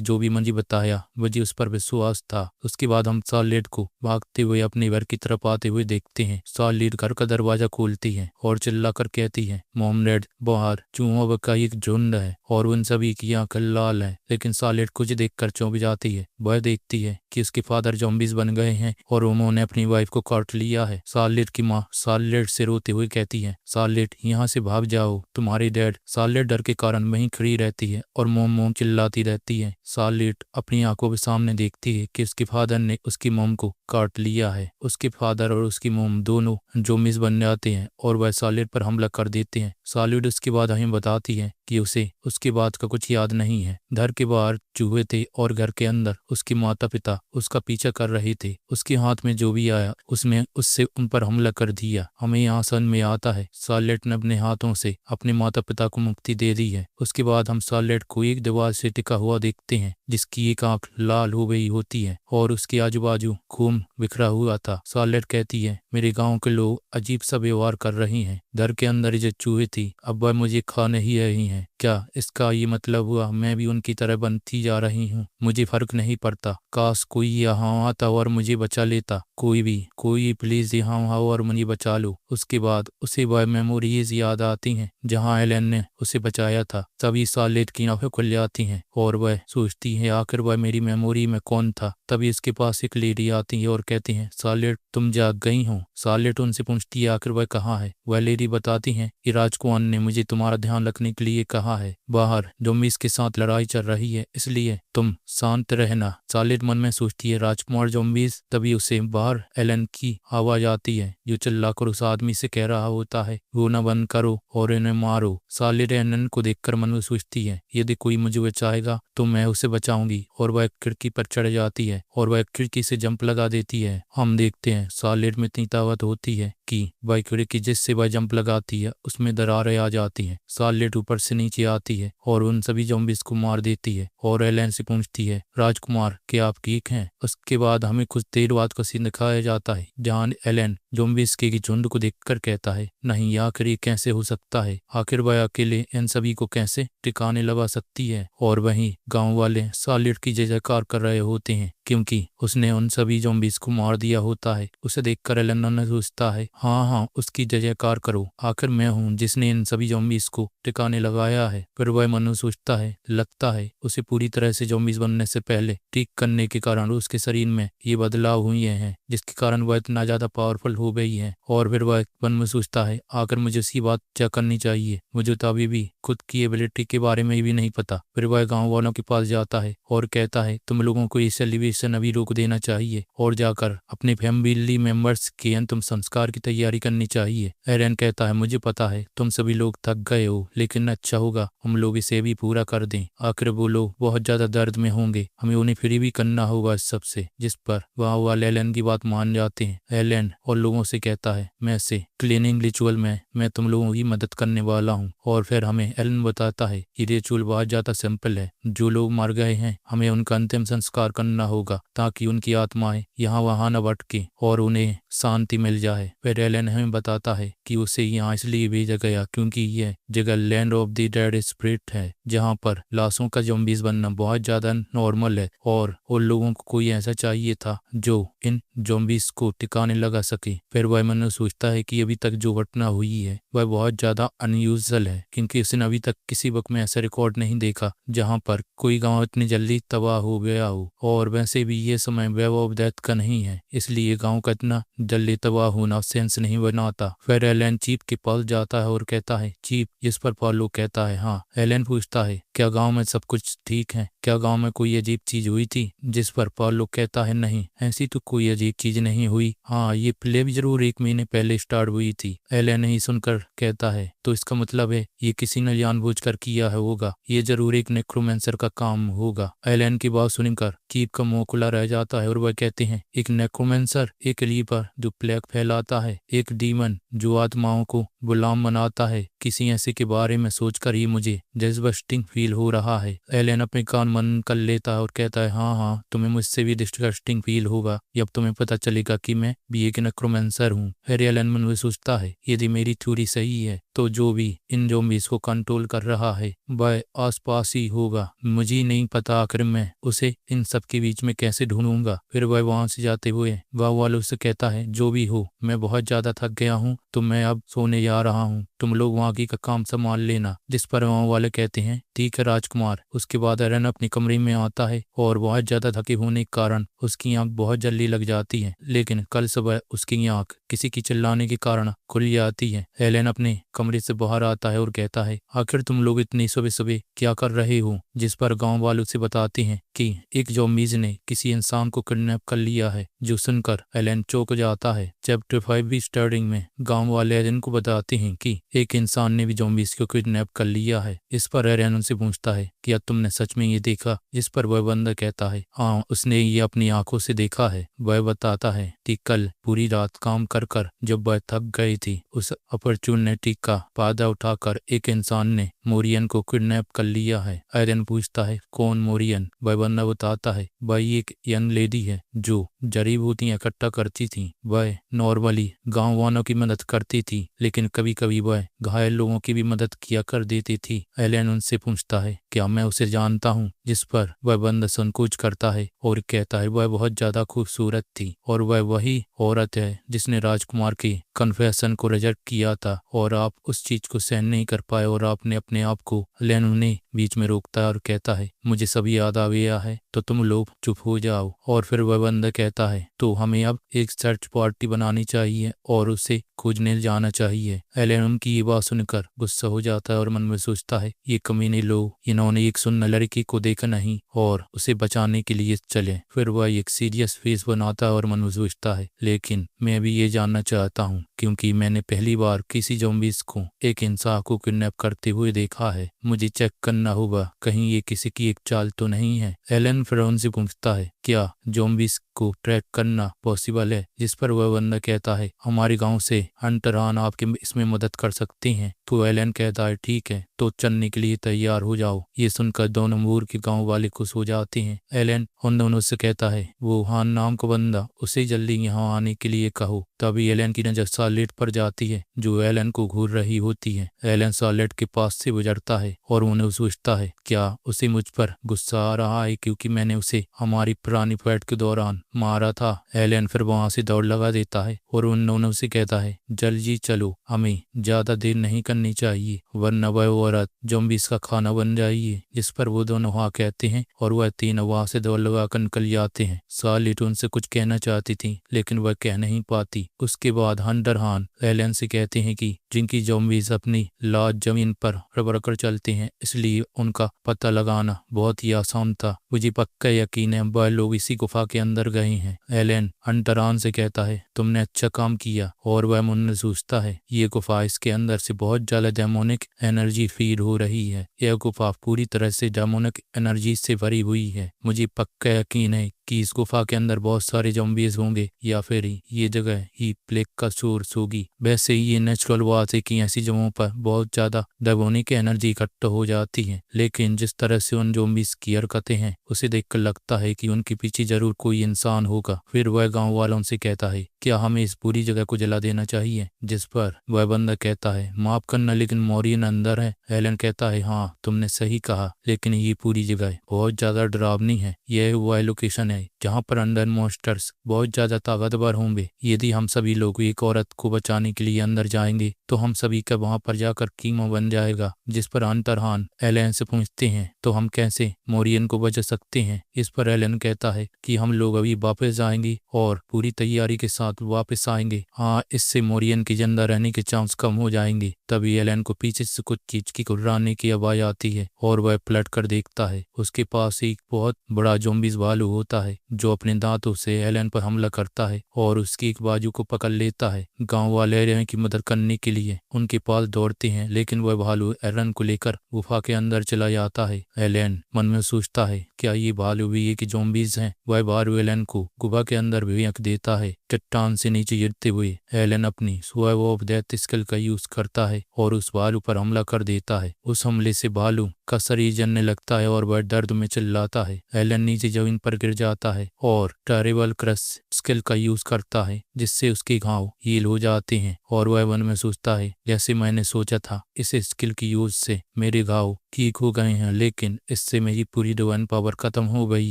जो भी मुझे बताया मुझे उस पर विश्वास था। उसके बाद हम सार्लेट को भागते हुए अपने घर की तरफ आते हुए देखते हैं। सार्लेट घर का दरवाजा खोलती है और चिल्लाकर कहती है, मॉम डैड बाहर चूहों का एक झुंड है और उन सभी की आंखें लाल है। लेकिन सार्लेट कुछ देखकर चौंक जाती है। वह देखती है कि उसके फादर ज़ॉम्बीज़ बन गए हैं और उन्होंने अपनी वाइफ को काट लिया है। सार्लेट की माँ सार्लेट से रोते हुए कहती है, सार्लेट यहाँ से भाग जाओ, तुम्हारे डैड। सार्लेट डर के कारण वहीं खड़ी रहती है और मोम मोम चिल्लाती रहती है। सार्लेट अपनी आंखों के सामने देखती है कि उसके फादर ने उसकी मोम को काट लिया है। उसके फादर और उसकी मोम दोनों ज़ॉम्बीज़ बन जाते हैं और वह सार्लेट पर हमला कर देते हैं। सार्लेट उसके बाद हमें बताती है कि उसे उसके बाद का कुछ याद नहीं है। घर के बाहर चूहे थे और घर के अंदर उसके माता पिता उसका पीछा कर रहे थे। उसके हाथ में जो भी आया उसमें उससे उन पर हमला कर दिया। हमें यहाँ समझ में आता है सार्लेट ने अपने हाथों से अपने माता पिता को मुक्ति दे दी है। उसके बाद हम सार्लेट को एक दीवार से टिका हुआ देखते हैं जिसकी एक आंख लाल हो गई होती है और उसके आजू बाजू खून बिखरा हुआ था। सार्लेट कहती है, मेरे गांव के लोग अजीब सा व्यवहार कर रहे हैं। घर के अंदर जो चूहे थी अब वह मुझे खा नहीं रही हैं। क्या इसका ये मतलब हुआ मैं भी उनकी तरह बनती जा रही हूँ? मुझे फर्क नहीं पड़ता। काश कोई यहाँ आता और मुझे बचा लेता। कोई प्लीज यहाँ आओ और मुझे बचा लो। उसके बाद उसे वह मेमोरीज याद आती हैं जहाँ एलन ने उसे बचाया था। तभी सार्लेट की आंखें खुल जाती हैं और वह सोचती है आखिर वह मेरी मेमोरी में कौन था। तभी इसके पास एक लेडी आती है और कहती है, सार्लेट तुम जाग गई हो। सार्लेट उनसे पूछती है आखिर वह कहाँ है। वह लेडी बताती है कि राजकुमार ने मुझे तुम्हारा ध्यान रखने के लिए कहा है। बाहर ज़ॉम्बीज़ के साथ लड़ाई चल रही है इसलिए तुम शांत रहना। सार्लेट मन में सोचती है राजकुमार ज़ॉम्बीज़। तभी उसे बाहर एलन की आवाज आती है जो चिल्लाकर उस आदमी से कह रहा होता है, रोना बंद करो और इन्हें मारो। सार्लेट एलन को देखकर मन में सोचती है यदि कोई मुझे बचाएगा तो मैं उसे बचाऊंगी और वह खिड़की पर चढ़ जाती है और वह खिड़की से जंप लगा देती है। हम देखते हैं सार्लेट में इतनी ताकत होती है कि वह खिड़की जिससे वह जंप लगाती है उसमें दरारें आ जाती हैं। सार्लेट ऊपर से नीचे आती है और उन सभी ज़ॉम्बीज़ को मार देती है और एलन से पूछती है, राजकुमार क्या आप ठीक हैं? उसके बाद हमें कुछ देर बाद का सीन दिखाया जाता है जहाँ एलन ज़ॉम्बीज़ के झुंड को देखकर कहता है, नहीं आखिर ये कैसे हो सकता है? आखिर वह अकेले इन सभी को कैसे ठिकाने लगा सकती है? और वहीं गांव वाले सार्लेट की जय जयकार कर रहे होते हैं क्योंकि उसने उन सभी ज़ॉम्बीज़ को मार दिया होता है। उसे देखकर एलन सोचता है, हाँ उसकी जय जयकार करो, आखिर मैं हूँ जिसने इन सभी ज़ॉम्बीज़ को ठिकाने लगाया है। फिर वह मन सोचता है लगता है उसे पूरी तरह से ज़ॉम्बीज़ बनने से पहले ठीक करने के कारण उसके शरीर में ये बदलाव हुए हैं जिसके कारण वह इतना ज्यादा पावरफुल हो गई है। और फिर वह मन में सोचता है आखिर मुझे उसी बात क्या करनी चाहिए, मुझे तो अभी भी खुद की एबिलिटी के बारे में भी नहीं पता। फिर वह गाँव वालों के पास जाता है और कहता है तुम लोगों को ये सेलिब्रेशन अभी रोक देना चाहिए और जाकर अपने फैमिली मेंबर्स के अंतिम संस्कार की तैयारी करनी चाहिए। एलन कहता है मुझे पता है तुम सभी लोग थक गए हो लेकिन अच्छा होगा हम लोग इसे भी पूरा कर दें। आखिर वो लोग बहुत ज्यादा दर्द में होंगे, हमें उन्हें फ्री भी करना होगा इस सबसे। जिस पर वहाँ वाले एलन की बात मान जाते हैं। एलन और लोगों से कहता है मैं से क्लीनिंग रिचुअल में मैं तुम लोगों की मदद करने वाला हूँ। और फिर हमें एलन बताता है ये रिचुअल बहुत ज्यादा सिंपल है। जो लोग मर गए हैं हमें उनका अंतिम संस्कार करना होगा ताकि उनकी आत्माएं यहाँ वहाँ न भटके और उन्हें शांति मिल जाए। फिर एलन हमें बताता है कि उसे यहाँ इसलिए भेजा गया क्योंकि यह जगह land of the dead spirit है जहाँ पर लाशों का ज़ॉम्बीज़ बनना बहुत ज्यादा नॉर्मल है और उन लोगों को कोई ऐसा चाहिए था जो इन ज़ॉम्बीज़ को टिकाने लगा सके। फिर वह मन सोचता है कि अभी तक जो घटना हुई है वह बहुत ज्यादा अनयूजुअल है क्योंकि उसने अभी तक किसी वक्त में ऐसा रिकॉर्ड नहीं देखा जहाँ पर कोई गांव इतनी जल्दी तबाह हो गया हो। और वैसे भी ये समय वेव ऑफ डेथ का नहीं है इसलिए गांव का इतना जल्दी तबाह होना सेंस नहीं बनाता। फिर एलन चीफ के पास जाता है और कहता है चीफ। जिस पर पॉलो कहता है हाँ। एलन पूछता है क्या गांव में सब कुछ ठीक है, क्या गांव में कोई अजीब चीज हुई थी? जिस पर पॉलो कहता है नहीं ऐसी तो कोई अजीब चीज नहीं हुई, हाँ ये प्ले भी जरूर 1 महीने पहले स्टार्ट हुई थी। एलन नहीं सुनकर कहता है तो इसका मतलब है ये किसी ने जानबूझकर किया है होगा, ये जरूर एक नेक्रोमेंसर का काम होगा। एलन की बात सुनकर चीफ का मुंह मुंह खुला रह जाता है और वह कहते हैं, एक नेक्रोमेंसर, एक रीपर जो प्लेग फैलाता है, एक डीमन जो आत्माओं को गुलाम बनाता है। किसी ऐसे के बारे में सोचकर ही मुझे डिस्गस्टिंग फील हो रहा है। एलन अपने कान बंद कर लेता है और कहता है, हाँ हाँ, तुम्हें मुझसे भी डिस्गस्टिंग फील होगा जब तुम्हें पता चलेगा कि मैं भी एक नेक्रोमेंसर हूँ। फिर एलन मन में सोचता है, यदि मेरी थ्योरी सही है तो जो भी इन ज़ॉम्बीज़ को कंट्रोल कर रहा है वह आसपास ही होगा। मुझे नहीं पता आखिर मैं उसे इन सब के बीच में कैसे ढूंढूंगा। फिर वह वहां से जाते हुए गाँव वालों से कहता है, जो भी हो, मैं बहुत ज्यादा थक गया हूँ तो मैं अब सोने जा रहा हूँ, तुम लोग वहाँ की का काम संभाल लेना। जिस पर गाँव वाले कहते हैं, ठीक है राजकुमार। उसके बाद एरन अपने कमरे में आता है और बहुत ज्यादा थके होने के कारण उसकी आंख बहुत जल्दी लग जाती है, लेकिन कल सुबह उसकी आंख किसी की चिल्लाने के कारण खुल जाती है। एलन अपने कमरे से बाहर आता है और कहता है, आखिर तुम लोग इतनी सुबह सुबह क्या कर रहे हो। जिस पर गांव वालों से बताते हैं कि एक ज़ॉम्बीज़ ने किसी इंसान को किडनैप कर लिया है। जो सुनकर एलन चौंक जाता है। चैप्टर 5 स्टार्टिंग में गांव वाले एलन को बताते हैं कि एक इंसान ने भी ज़ॉम्बीज़ को किडनैप कर लिया है। इस पर एलन उनसे पूछता है, क्या तुमने सच में ये देखा। इस पर वह बंदा कहता है, हाँ, उसने ये अपनी आंखों से देखा है। वह बताता है कि कल पूरी रात काम कर कर जब वह थक गई थी, उस अपॉर्चुनिटी का फायदा उठाकर एक इंसान ने मोरियन को किडनैप कर लिया है। एलन पूछता है, कौन मोरियन। वह बंदा बताता है, वह एक यंग लेडी है जो जड़ी बूटियां इकट्ठा करती थी। वह नॉर्मली गांव वालों की मदद करती थी, लेकिन कभी कभी वह घायल लोगों की भी मदद किया कर देती थी। एलन उनसे पूछता है, क्या मैं उसे जानता हूँ। जिस पर वह बंदा संकोच करता है और कहता है, वह बहुत ज्यादा खूबसूरत थी और वह वही औरत है जिसने राजकुमार के कन्फेशन को रिजेक्ट किया था और आप उस चीज को सहन नहीं कर पाए और आपने अपने आप को। एलन उन्हें बीच में रोकता है और कहता है, मुझे सब याद आ गया है, तो तुम लोग चुप हो जाओ। और फिर वह बंदा कहता है, तो हमें अब एक सर्च पार्टी बनानी चाहिए और उसे खोजने जाना चाहिए। एलन उनकी ये बात सुनकर गुस्सा हो जाता है और मन में सोचता है, ये कमीने लोग, इन्होंने एक सुन्न लड़की को देखा नहीं और उसे बचाने के लिए चले। फिर वह एक सीरियस फेस बनाता है और मन में सोचता है, लेकिन मैं भी ये जानना चाहता हूँ क्योंकि मैंने पहली बार किसी ज़ॉम्बीज़ को एक इंसान को किडनैप करते हुए देखा है। मुझे चेक करना होगा कहीं ये किसी की एक चाल तो नहीं है। एलन फिर उनसे पूछता है, क्या ज़ॉम्बीज़ को ट्रैक करना पॉसिबल है। जिस पर वह बंदा कहता है, हमारे गांव से हंटरान आपके इसमें मदद कर सकते हैं। तो एलन कहता है, ठीक है, तो चलने के लिए तैयार हो जाओ। ये सुनकर दोनों मूर के गांव वाले खुश हो जाते हैं। एलन उन दोनों से कहता है, वो हान नाम का बंदा, उसे जल्दी यहाँ आने के लिए कहो। तभी एलन की नजर सार्लेट पर जाती है जो एलन को घूर रही होती है। एलन सार्लेट के पास से गुजरता है और उन्हें सोचता है, क्या उसे मुझ पर गुस्सा आ रहा है क्योंकि मैंने उसे हमारी पुरानी फाइट के दौरान मारा था। एलन फिर वहां से दौड़ लगा देता है और उन दोनों से कहता है, जल्दी चलो, हमें ज्यादा देर नहीं करनी चाहिए वरना वह औरत ज़ॉम्बीज़ का खाना बन जाएगी। जिस पर वो दोनों हाँ कहते हैं और वह तीनों वहां से दौड़ लगा कर निकल जाते हैं। सार्लेट उनसे कुछ कहना चाहती थी लेकिन वह कह नहीं पाती। उसके बाद हंटर हान एलन से कहते हैं कि जिनकी ज़ॉम्बीज़ अपनी लाश जमीन पर रगड़ कर चलते हैं, इसलिए उनका पता लगाना बहुत ही आसान था। मुझे पक्का यकीन है वह लोग इसी गुफा के अंदर गए हैं। एलन हंटर हान से कहता है, तुमने अच्छा काम किया। और वह मन में सोचता है, ये गुफा, इसके अंदर से बहुत ज्यादा डेमोनिक एनर्जी फील हो रही है। यह गुफा पूरी तरह से डेमोनिक एनर्जी से भरी हुई है। मुझे पक्का यकीन है कि इस गुफा के अंदर बहुत सारे ज़ॉम्बीज़ होंगे या फिर ये जगह ही प्लेग का सोर्स होगी। वैसे ही ये नेचुरल बात है कि ऐसी जगहों पर बहुत ज्यादा डेमोनिक एनर्जी इकट्ठा हो जाती है, लेकिन जिस तरह से उन ज़ॉम्बीज़ की हरकतें हैं उसे देखकर लगता है कि उनके पीछे जरूर कोई इंसान होगा। फिर वह गांव वालों से कहता है, क्या हमें इस पूरी जगह को जला देना चाहिए। जिस पर वह बंदा कहता है, माफ करना लेकिन मोरियन अंदर है। एलन कहता है, हाँ तुमने सही कहा, लेकिन ये पूरी जगह बहुत ज्यादा डरावनी है। यह वह लोकेशन है जहाँ पर अंदर मॉन्स्टर्स बहुत ज्यादा ताकतवर होंगे। यदि हम सभी लोग एक औरत को बचाने के लिए अंदर जाएंगे तो हम सभी का वहां पर जाकर कीमा बन जाएगा। जिस पर हंटर हान एलन से पूछते हैं, तो हम कैसे मोरियन को बचा सकते हैं। इस पर एलन कहता है कि हम लोग अभी वापस जाएंगे और पूरी तैयारी के साथ साथ वापस आएंगे। हाँ, इससे मोरियन की जिंदा रहने के चांस कम हो जाएंगे। तभी एलन को पीछे से कुछ चीज की कुर्राने की आवाज आती है और वह पलट कर देखता है। उसके पास एक बहुत बड़ा ज़ॉम्बीज़ भालू होता है जो अपने दांतों से एलन पर हमला करता है और उसकी एक बाजू को पकड़ लेता है। गांव वाले एलन की मदद करने के लिए उनके पास दौड़ते हैं, लेकिन वह भालू एलन को लेकर गुफा के अंदर चला जाता है। एलन मन में सोचता है, क्या ये भालू भी एक ज़ॉम्बीज़ हैं? वह भालू एलन को गुफा के अंदर भी फेंक देता है। चट्टान से नीचे गिरते हुए एलन अपनी स्वैव ऑफ डेथ स्किल का यूज करता है और उस भालू पर हमला कर देता है। उस हमले से भालू का शरीर जलने लगता है और वह दर्द में चिल्लाता है। एलन नीचे जमीन पर गिर जाता है और टेरेबल क्रश स्किल का यूज करता है, जिससे उसके घाव हील हो जाते हैं और वह मन में सोचता है, जैसे मैंने सोचा था, इस स्किल की यूज से मेरे घाव ठीक हो गए हैं, लेकिन इससे मेरी पूरी डिवाइन पावर खत्म हो गई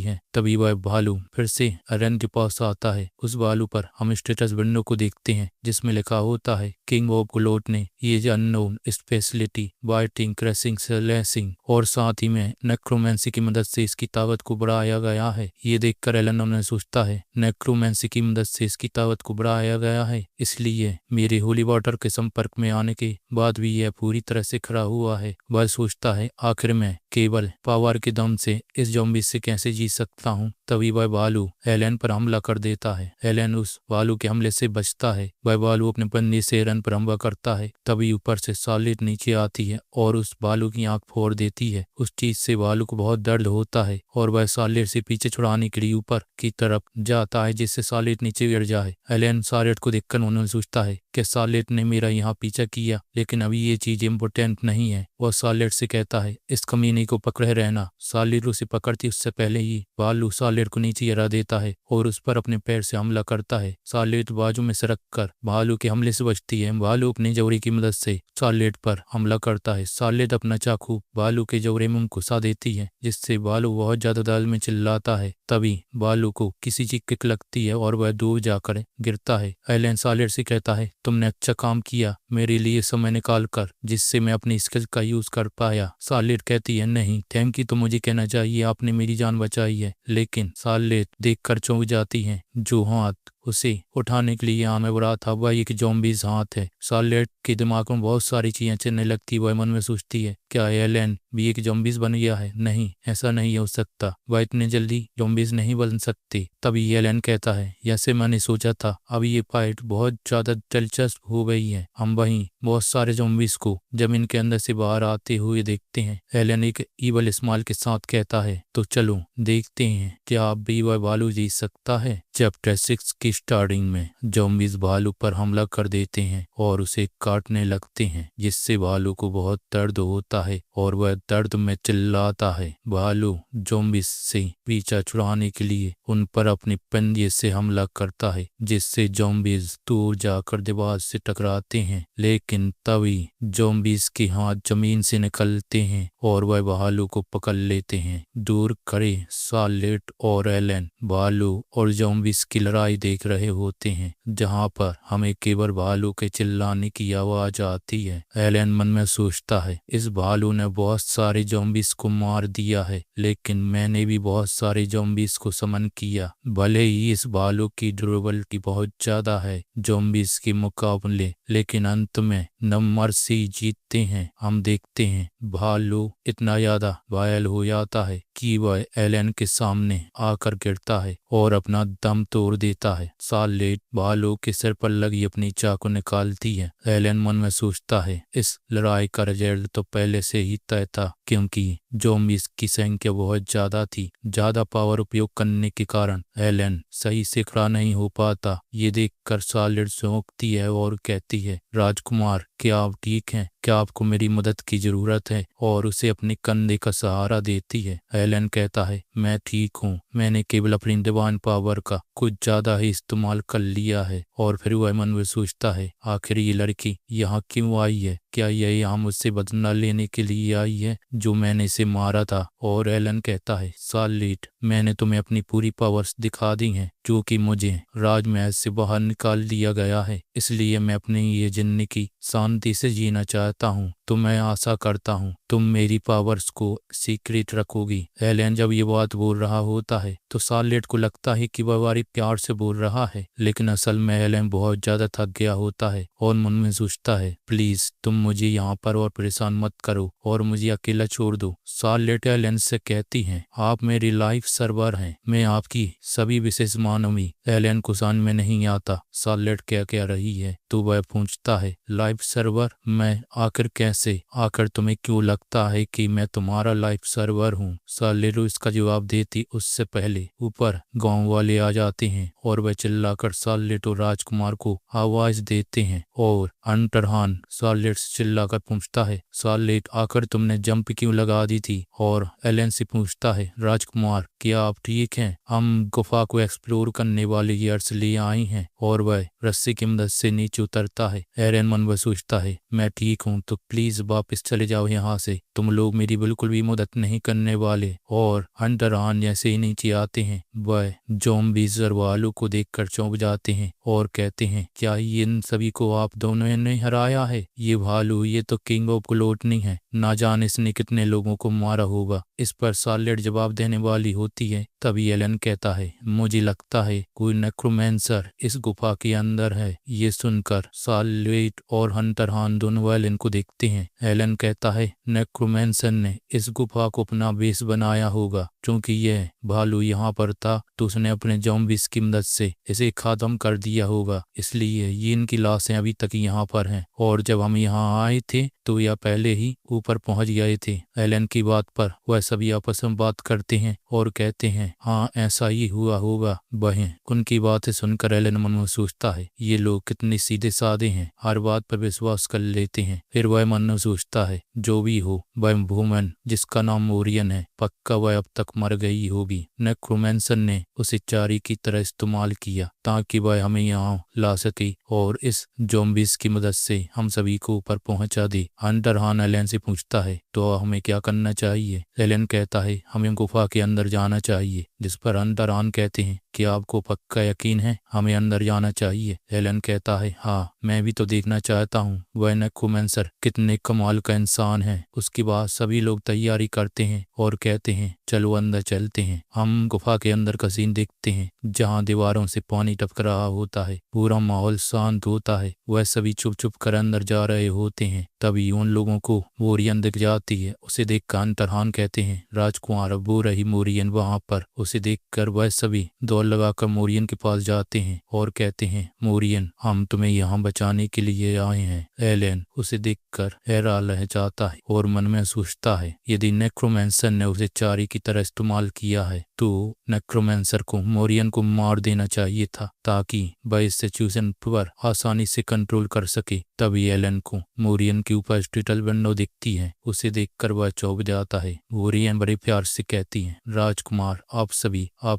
है। तभी वह भालू फिर से एलन के पास आता है। उस भालू पर हम स्टेटस विंडो को देखते हैं जिसमें लिखा होता है, किंग ऑफ ग्लोट ने ये unknown speciality biting, crashing, slashing और साथ ही में नेक्रोमेंसी की मदद से इसकी ताकत को बढ़ाया गया है। ये देखकर एलन ने सोचता है, नेक्रोमेंसी की मदद से इसकी ताकत को बढ़ाया गया है, इसलिए मेरे होली वाटर के संपर्क में आने के बाद भी यह पूरी तरह से खड़ा हुआ है। वह सोचता है, आखिर में केवल पावर के दम से इस ज़ॉम्बी से कैसे जीत सकता हूँ। तभी वह भालू एलन पर हमला कर देता है। एलन उस भालू के हमले से बचता है। वह भालू अपने पन्नी से एलन पर हमला करता है। तभी ऊपर से सालिट नीचे आती है और उस भालू की आंख फोड़ देती है। उस चीज से भालू को बहुत दर्द होता है और वह सालिट से पीछे छुड़ाने के लिए ऊपर की तरफ जाता है, जिससे सालिट नीचे गिर जाए। एलन सालिट को देखकर उन्होंने सोचता है कि सालिट ने मेरा यहाँ पीछा किया, लेकिन अभी ये चीज इम्पोर्टेंट नहीं है। वह सालिट से कहता है, इस कमीने को पकड़े रहना। सालिट उसे पकड़ती उससे पहले ही भालू सालिट को नीचे गिरा देता है और उस पर अपने पैर से हमला करता है। सालिट बाजू में सरक कर भालू के हमले से बचती है। भालू अपनी जबड़े की मदद से सालिट पर हमला करता है। सालिट अपना चाकू भालू के जबड़े में घुसा देती है, जिससे भालू बहुत ज्यादा दर्द में चिल्लाता है। तभी भालू को किसी चीज किक लगती है और वह दूर जाकर गिरता है। एलन सालिट से कहता है, तुमने अच्छा काम किया मेरे लिए समय निकाल कर, जिससे मैं अपनी स्किल का यूज कर पाया। सालिट कहती है, नहीं थैंक यू तो मुझे कहना चाहिए, आपने मेरी जान बचाई है। लेकिन सालिट देखकर चौंक जाती है। जो हाथ उसे उठाने के लिए आने वाला था वह एक ज़ॉम्बीज़ हाथ है। सालिट के दिमाग में बहुत सारी चीजें चलने लगती। वह मन में सोचती है, क्या एलन भी एक ज़ॉम्बीज़ बन गया है? नहीं, ऐसा नहीं हो सकता, वह इतने जल्दी ज़ॉम्बीज़ नहीं बन सकते। तभी एलन कहता है, जैसे मैंने सोचा था, अब ये फाइट बहुत ज्यादा दिलचस्प हो गई है। हम वहीं बहुत सारे ज़ॉम्बीज़ को जमीन के अंदर से बाहर आते हुए देखते हैं। एलन एक ईवल स्माइल के साथ कहता है, तो चलो देखते हैं क्या अब भी वह भालू जीत सकता है। चैप्टर 6 की स्टार्टिंग में ज़ॉम्बीज़ भालू पर हमला कर देते हैं और उसे काटने लगते हैं, जिससे भालू को बहुत दर्द होता है और वह दर्द में चिल्लाता है। भालू ज़ॉम्बीज़ से पीछा छुड़ाने के लिए उन पर अपने पंजे से हमला करता है, जिससे ज़ॉम्बीज़ दूर जाकर दीवार से टकराते हैं। लेकिन तभी ज़ॉम्बीज़ के हाथ जमीन से निकलते हैं और वह भालू को पकड़ लेते हैं। दूर खड़े सालिट और एलन भालू और ज़ॉम्बीज़ की लड़ाई देख रहे होते हैं, जहां पर हमें केवल भालू के चिल्लाने की आवाज आती है। एलन मन में सोचता है, इस भालू ने बहुत सारे ज़ॉम्बीज़ को मार दिया है, लेकिन मैंने भी बहुत सारे ज़ॉम्बीज़ को समन किया। भले ही इस भालू की ड्यूरेबिलिटी बहुत ज्यादा है ज़ॉम्बीज़ के मुकाबले, लेकिन अंत में नो मर्सी जीतते हैं। हम देखते हैं भालू इतना ज्यादा घायल हो जाता है कि वह एलन के सामने आकर गिरता है और अपना दम तोड़ देता है। सालिट भालू के सिर पर लगी अपनी चाकू निकालती है। एलन मन में सोचता है, इस लड़ाई का रिजल्ट तो पहले से ही तय था, क्योंकि ज़ॉम्बीज़ की संख्या बहुत ज्यादा थी। ज्यादा पावर उपयोग करने के कारण एलन सही से खड़ा नहीं हो पाता। ये देखकर सालिट चौंकती है और कहती है, राजकुमार क्या आप ठीक हैं? क्या आपको मेरी मदद की जरूरत है? और उसे अपने कंधे का सहारा देती है। एलन कहता है, मैं ठीक हूँ, मैंने केवल अपनी डिवाइन पावर का कुछ ज्यादा ही इस्तेमाल कर लिया है। और फिर वह मन में सोचता है, आखिर ये लड़की यहाँ क्यों आई है? क्या यह यहाँ मुझसे बदला लेने के लिए आई है जो मैंने इसे मारा था? और एलन कहता है, सालिट मैंने तुम्हें अपनी पूरी पावर्स दिखा दी हैं, जो कि मुझे राजमहल से बाहर निकाल दिया गया है। इसलिए मैं अपनी ये जिंदगी शांति से जीना चाहता हूँ। तो मैं आशा करता हूँ तुम मेरी पावर्स को सीक्रेट रखोगी। एलन जब ये बात बोल रहा होता है तो शार्लेट को लगता है कि वह बड़ी प्यार से बोल रहा है, लेकिन असल में एलन बहुत ज्यादा थक गया होता है और मन में सोचता है, प्लीज तुम मुझे यहाँ पर और परेशान मत करो और मुझे अकेला छोड़ दो। शार्लेट एलन से कहती हैं, आप मेरी लाइफ सर्वर हैं, मैं आपकी सभी विशेष मानवी। एलन को समझ में नहीं आता शार्लेट क्या कह रही है, तो वह पूछता है, लाइफ सर्वर? मैं आखिर कैसे? आखिर तुम्हें क्यों लगता है कि मैं तुम्हारा लाइफ सर्वर हूँ? शार्लेट इसका जवाब देती उससे पहले ऊपर गांव वाले आ जाते हैं और वह चिल्लाकर शार्लेट और राजकुमार को आवाज देते हैं। और अंटरहान शार्लेट से चिल्लाकर पूछता है, शार्लेट आखिर तुमने जंप क्यों लगा दी थी? और एलन से पूछता है, राजकुमार क्या आप ठीक हैं? हम गुफा को एक्सप्लोर करने वाले ईयर्स ले आए हैं। और वह रस्सी की मदद से नीचे उतरता है। एरन मन में सोचता है, मैं ठीक हूँ तो प्लीज वापस चले जाओ यहाँ से, तुम लोग मेरी बिल्कुल भी मदद नहीं करने वाले। और अंटरहान जैसे ही नीचे आते हैं वह ज़ॉम्बीज़ वालों को देखकर चौंक जाते हैं और कहते हैं, क्या इन सभी को आप दोनों ने हराया है? ये भालू, ये तो किंग ऑफ ग्लूटनी है, ना जाने इसने कितने लोगों को मारा होगा। इस पर शार्लेट जवाब देने वाली होती है, तभी एलन कहता है, मुझे लगता है कोई नेक्रोमैंसर इस गुफा के अंदर है। ये सुनकर शार्लेट और अंटरहान दोनों एलन को देखते हैं। एलन कहता है, नेक्रोमैंसर ने इस गुफा को अपना बेस बनाया होगा, क्योंकि यह भालू यहाँ पर था तो उसने अपने ज़ॉम्बीज़ की मदद से इसे खत्म कर दिया होगा, इसलिए ये इनकी लाशें अभी तक यहाँ पर हैं। और जब हम यहाँ आए थे तो यह पहले ही ऊपर पहुंच गए थे। एलन की बात पर वह सभी आपस में बात करते हैं और कहते हैं, हाँ ऐसा ही हुआ होगा। बहन उनकी बातें सुनकर एलन मन में सोचता है, ये लोग कितने सीधे साधे हैं, हर बात पर विश्वास कर लेते हैं। फिर वह मन में सोचता है, जो भी हो वह वुमन जिसका नाम मोरियन है, पक्का वह अब तक मर गई होगी। नेक्रोमैंसर ने उसे चारी की तरह इस्तेमाल किया ताकि वह हमें यहाँ ला सके और इस ज़ॉम्बीज़ की मदद से हम सभी को ऊपर पहुंचा दे। अंटरहान एलन से पूछता है, तो हमें क्या करना चाहिए? एलन कहता है, हमें गुफा के अंदर जाना चाहिए। जिस पर अंटरहान कहते हैं, क्या आपको पक्का यकीन है हमें अंदर जाना चाहिए? एलन कहता है, हाँ मैं भी तो देखना चाहता हूँ वह नेक्रोमैंसर कितने कमाल का इंसान है। उसके बाद सभी लोग तैयारी करते हैं और कहते हैं, चलो अंदर चलते हैं। हम गुफा के अंदर का सीन देखते हैं जहाँ दीवारों से पानी टपक रहा होता है, पूरा माहौल शांत होता है। वह सभी चुप चुप कर अंदर जा रहे होते हैं। तभी उन लोगों को मोरियन दिख जाती है। उसे देखकर अंटरहान कहते हैं, राजकुमार वो रही मोरियन वहां पर। उसे देखकर वह सभी दौड़ लगाकर मोरियन के पास जाते हैं और कहते हैं, मोरियन हम तुम्हें यहाँ बचाने के लिए आए हैं। एलन उसे देखकर हैरान रह जाता है और मन में सोचता है, यदि नेक्रोमैंसर ने उसे चारी की तरह इस्तेमाल किया है तो नेक्रोमैंसर को मोरियन को मार देना चाहिए था ताकि वह इस सिचुएशन पर आसानी से कंट्रोल कर सके। तभी एलन को मोरियन के ऊपर स्ट्रीटल विंडो दिखती है। उसे देखकर वह चौंक जाता है। मोरियन बड़े प्यार से कहती है, राजकुमार आप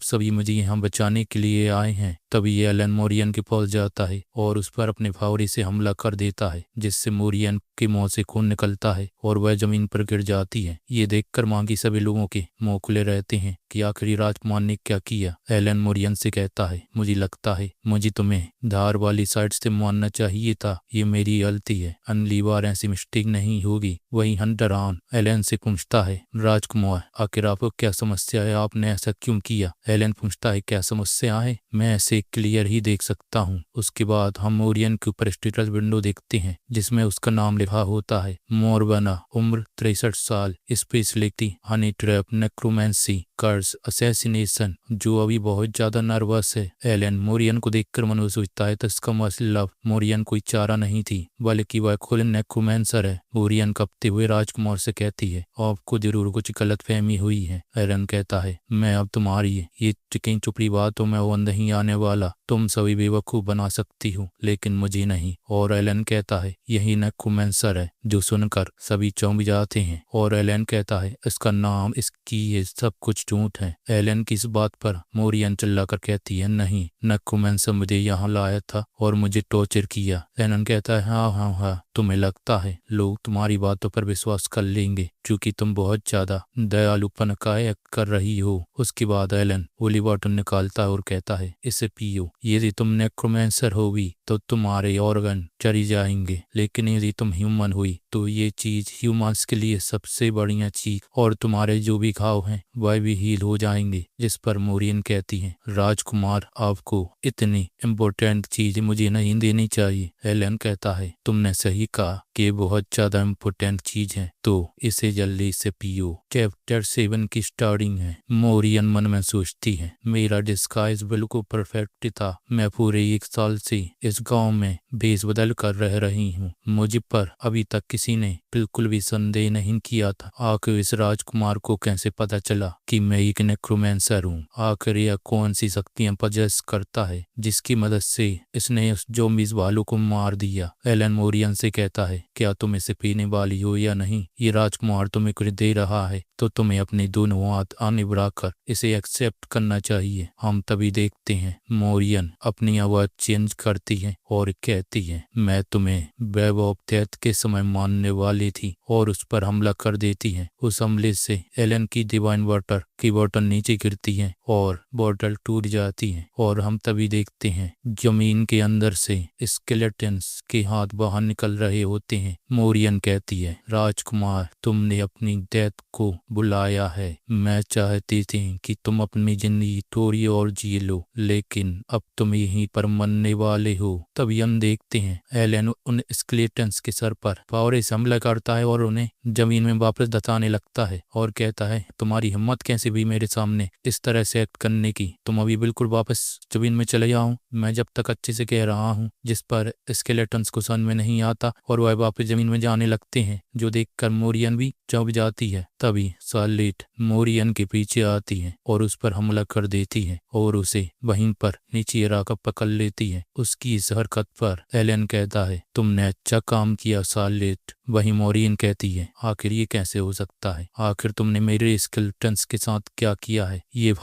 सभी मुझे यहाँ बचाने के लिए आए हैं। तभी एलन मोरियन के पास जाता है और उस पर अपने फावरे से हमला कर देता है, जिससे मोरियन के मुंह से खून निकलता है और वह जमीन पर गिर जाती है। ये देखकर बाकी सभी लोगों के मुंह खुले रहते हैं कि आखिरी राजकुमार ने क्या किया। एलन मोरियन से कहता है, मुझे लगता है मुझे तुम्हें धार वाली साइड से मारना चाहिए था, ये मेरी गलती है, अगली बार ऐसी मिस्टेक नहीं होगी। वही अंटरहान एलन से पूछता है, राजकुमार आखिर आपको क्या समस्या है, आपने ऐसा क्यों किया? एलन पूछता है, क्या समस्या है? मैं ऐसे क्लियर ही देख सकता हूँ। उसके बाद हम मोरियन के ऊपर स्टेटस विंडो देखते हैं जिसमें उसका नाम लिखा होता है, मोरबना, उम्र 63 साल, स्पेशलिटी हनी ट्रैप, नेक्रोमैंसी, कर्स, असैसिनेशन, जो अभी बहुत ज्यादा नर्वस है। एलन मोरियन को देखकर मन में सोचता है, तो इसका मतलब मोरियन कोई चारा नहीं थी बल्कि वह खुद नेक्रोमैंसर है। मोरियन कपते हुए राजकुमार से कहती है, आपको जरूर कुछ गलतफहमी हुई है। एलन कहता है, मैं अब तुम्हारी ये चिकनी चुपड़ी बातों में वो नहीं आने वाला, तुम सभी बेवकूफ बना सकती हो लेकिन मुझे नहीं। और एलन कहता है, यही नेक्रोमैंसर है। जो सुनकर सभी चौंक जाते हैं और एलन कहता है, इसका नाम, इसकी ये सब कुछ झूठ है। एलन की इस बात पर मोरियन चिल्लाकर कहती है, नहीं नेक्रोमैंसर मुझे यहाँ लाया था और मुझे टॉर्चर किया। एलन कहता है, हाँ हाँ हाँ तुम्हें लगता है लोग तुम्हारी बातों पर विश्वास कर लेंगे क्योंकि तुम बहुत ज्यादा दयालुपन का एक्ट कर रही हो। उसके बाद एलन होली बॉटल निकालता है और कहता है इसे पियो। यदि तुम नेक्रोमेंसर होगी तो तुम्हारे ऑर्गन चली जाएंगे, लेकिन यदि तुम ह्यूमन हुई तो ये चीज ह्यूमंस के लिए सबसे बढ़िया चीज, और तुम्हारे जो भी घाव हैं वह भी हील हो जाएंगे। जिस पर मोरियन कहती है राजकुमार आपको इतनी इम्पोर्टेंट चीज मुझे नहीं देनी चाहिए। एलन कहता है तुमने सही कहा कि बहुत ज्यादा इम्पोर्टेंट चीज है, तो इसे जल्दी से पियो। चैप्टर 7 की स्टार्टिंग है। मोरियन मन में सोचती है मेरा डिस्गाइज बिल्कुल परफेक्ट था। मैं पूरे 1 साल से इस गांव में भेस बदल कर रह रही हूँ, मुझ पर अभी तक किसी ने बिल्कुल भी संदेह नहीं किया था। आखिर इस राजकुमार को कैसे पता चला कि मैं एक नेक्रोमेंसर हूँ? आखिर यह कौन सी शक्तियां पजेस करता है जिसकी मदद से इसने उस ज़ॉम्बीज़ वालों को मार दिया? एलन मोरियन से कहता है क्या तुम इसे पीने वाली हो या नहीं? ये राजकुमार तुम्हें कुछ दे रहा है तो तुम्हें अपने दोनों हाथ आने बढ़ाकर इसे एक्सेप्ट करना चाहिए। हम तभी देखते हैं मोरियन अपनी आवाज चेंज करती है और कहती है मैं तुम्हें वेब ऑफ डेथ के समय मानने वाली थी, और उस पर हमला कर देती है। उस हमले से एलन की डिवाइन वाटर की बोतल नीचे गिरती है और बोतल टूट जाती है, और हम तभी देखते हैं जमीन के अंदर से स्केलेटन्स के हाथ बाहर निकल रहे होते हैं। मोरियन कहती है राजकुमार तुमने अपनी डेथ को बुलाया है। मैं चाहती थी कि तुम अपनी जिंदगी थोड़ी और जी लो, लेकिन अब तुम यहीं पर मरने वाले हो। तभी हम देखते हैं एलन उन स्केलेटन्स के सर पर फावरे से हमला करता है और उन्हें जमीन में वापस दटाने लगता है और कहता है तुम्हारी हिम्मत कैसे भी मेरे सामने इस तरह से एक्ट करने की? तुम अभी बिल्कुल वापस जमीन में चले जाओ, मैं जब तक अच्छे से कह रहा हूँ। जिस पर स्केलेटन्स को समझ में नहीं आता और वह वापस जमीन में जाने लगते हैं, जो देखकर मोरियन भी चौंक जाती है। तभी शार्लेट मोरियन के पीछे आती है और उस पर हमला कर देती है और उसे वहीं पर नीचे रखकर पकड़ लेती है। उसकी इस हरकत पर एलन कहता है तुमने अच्छा काम किया शार्लेट। वहीं मोरियन कहती है आखिर ये कैसे हो सकता है? आखिर तुमने मेरे स्केलेटन्स के साथ क्या किया है? ये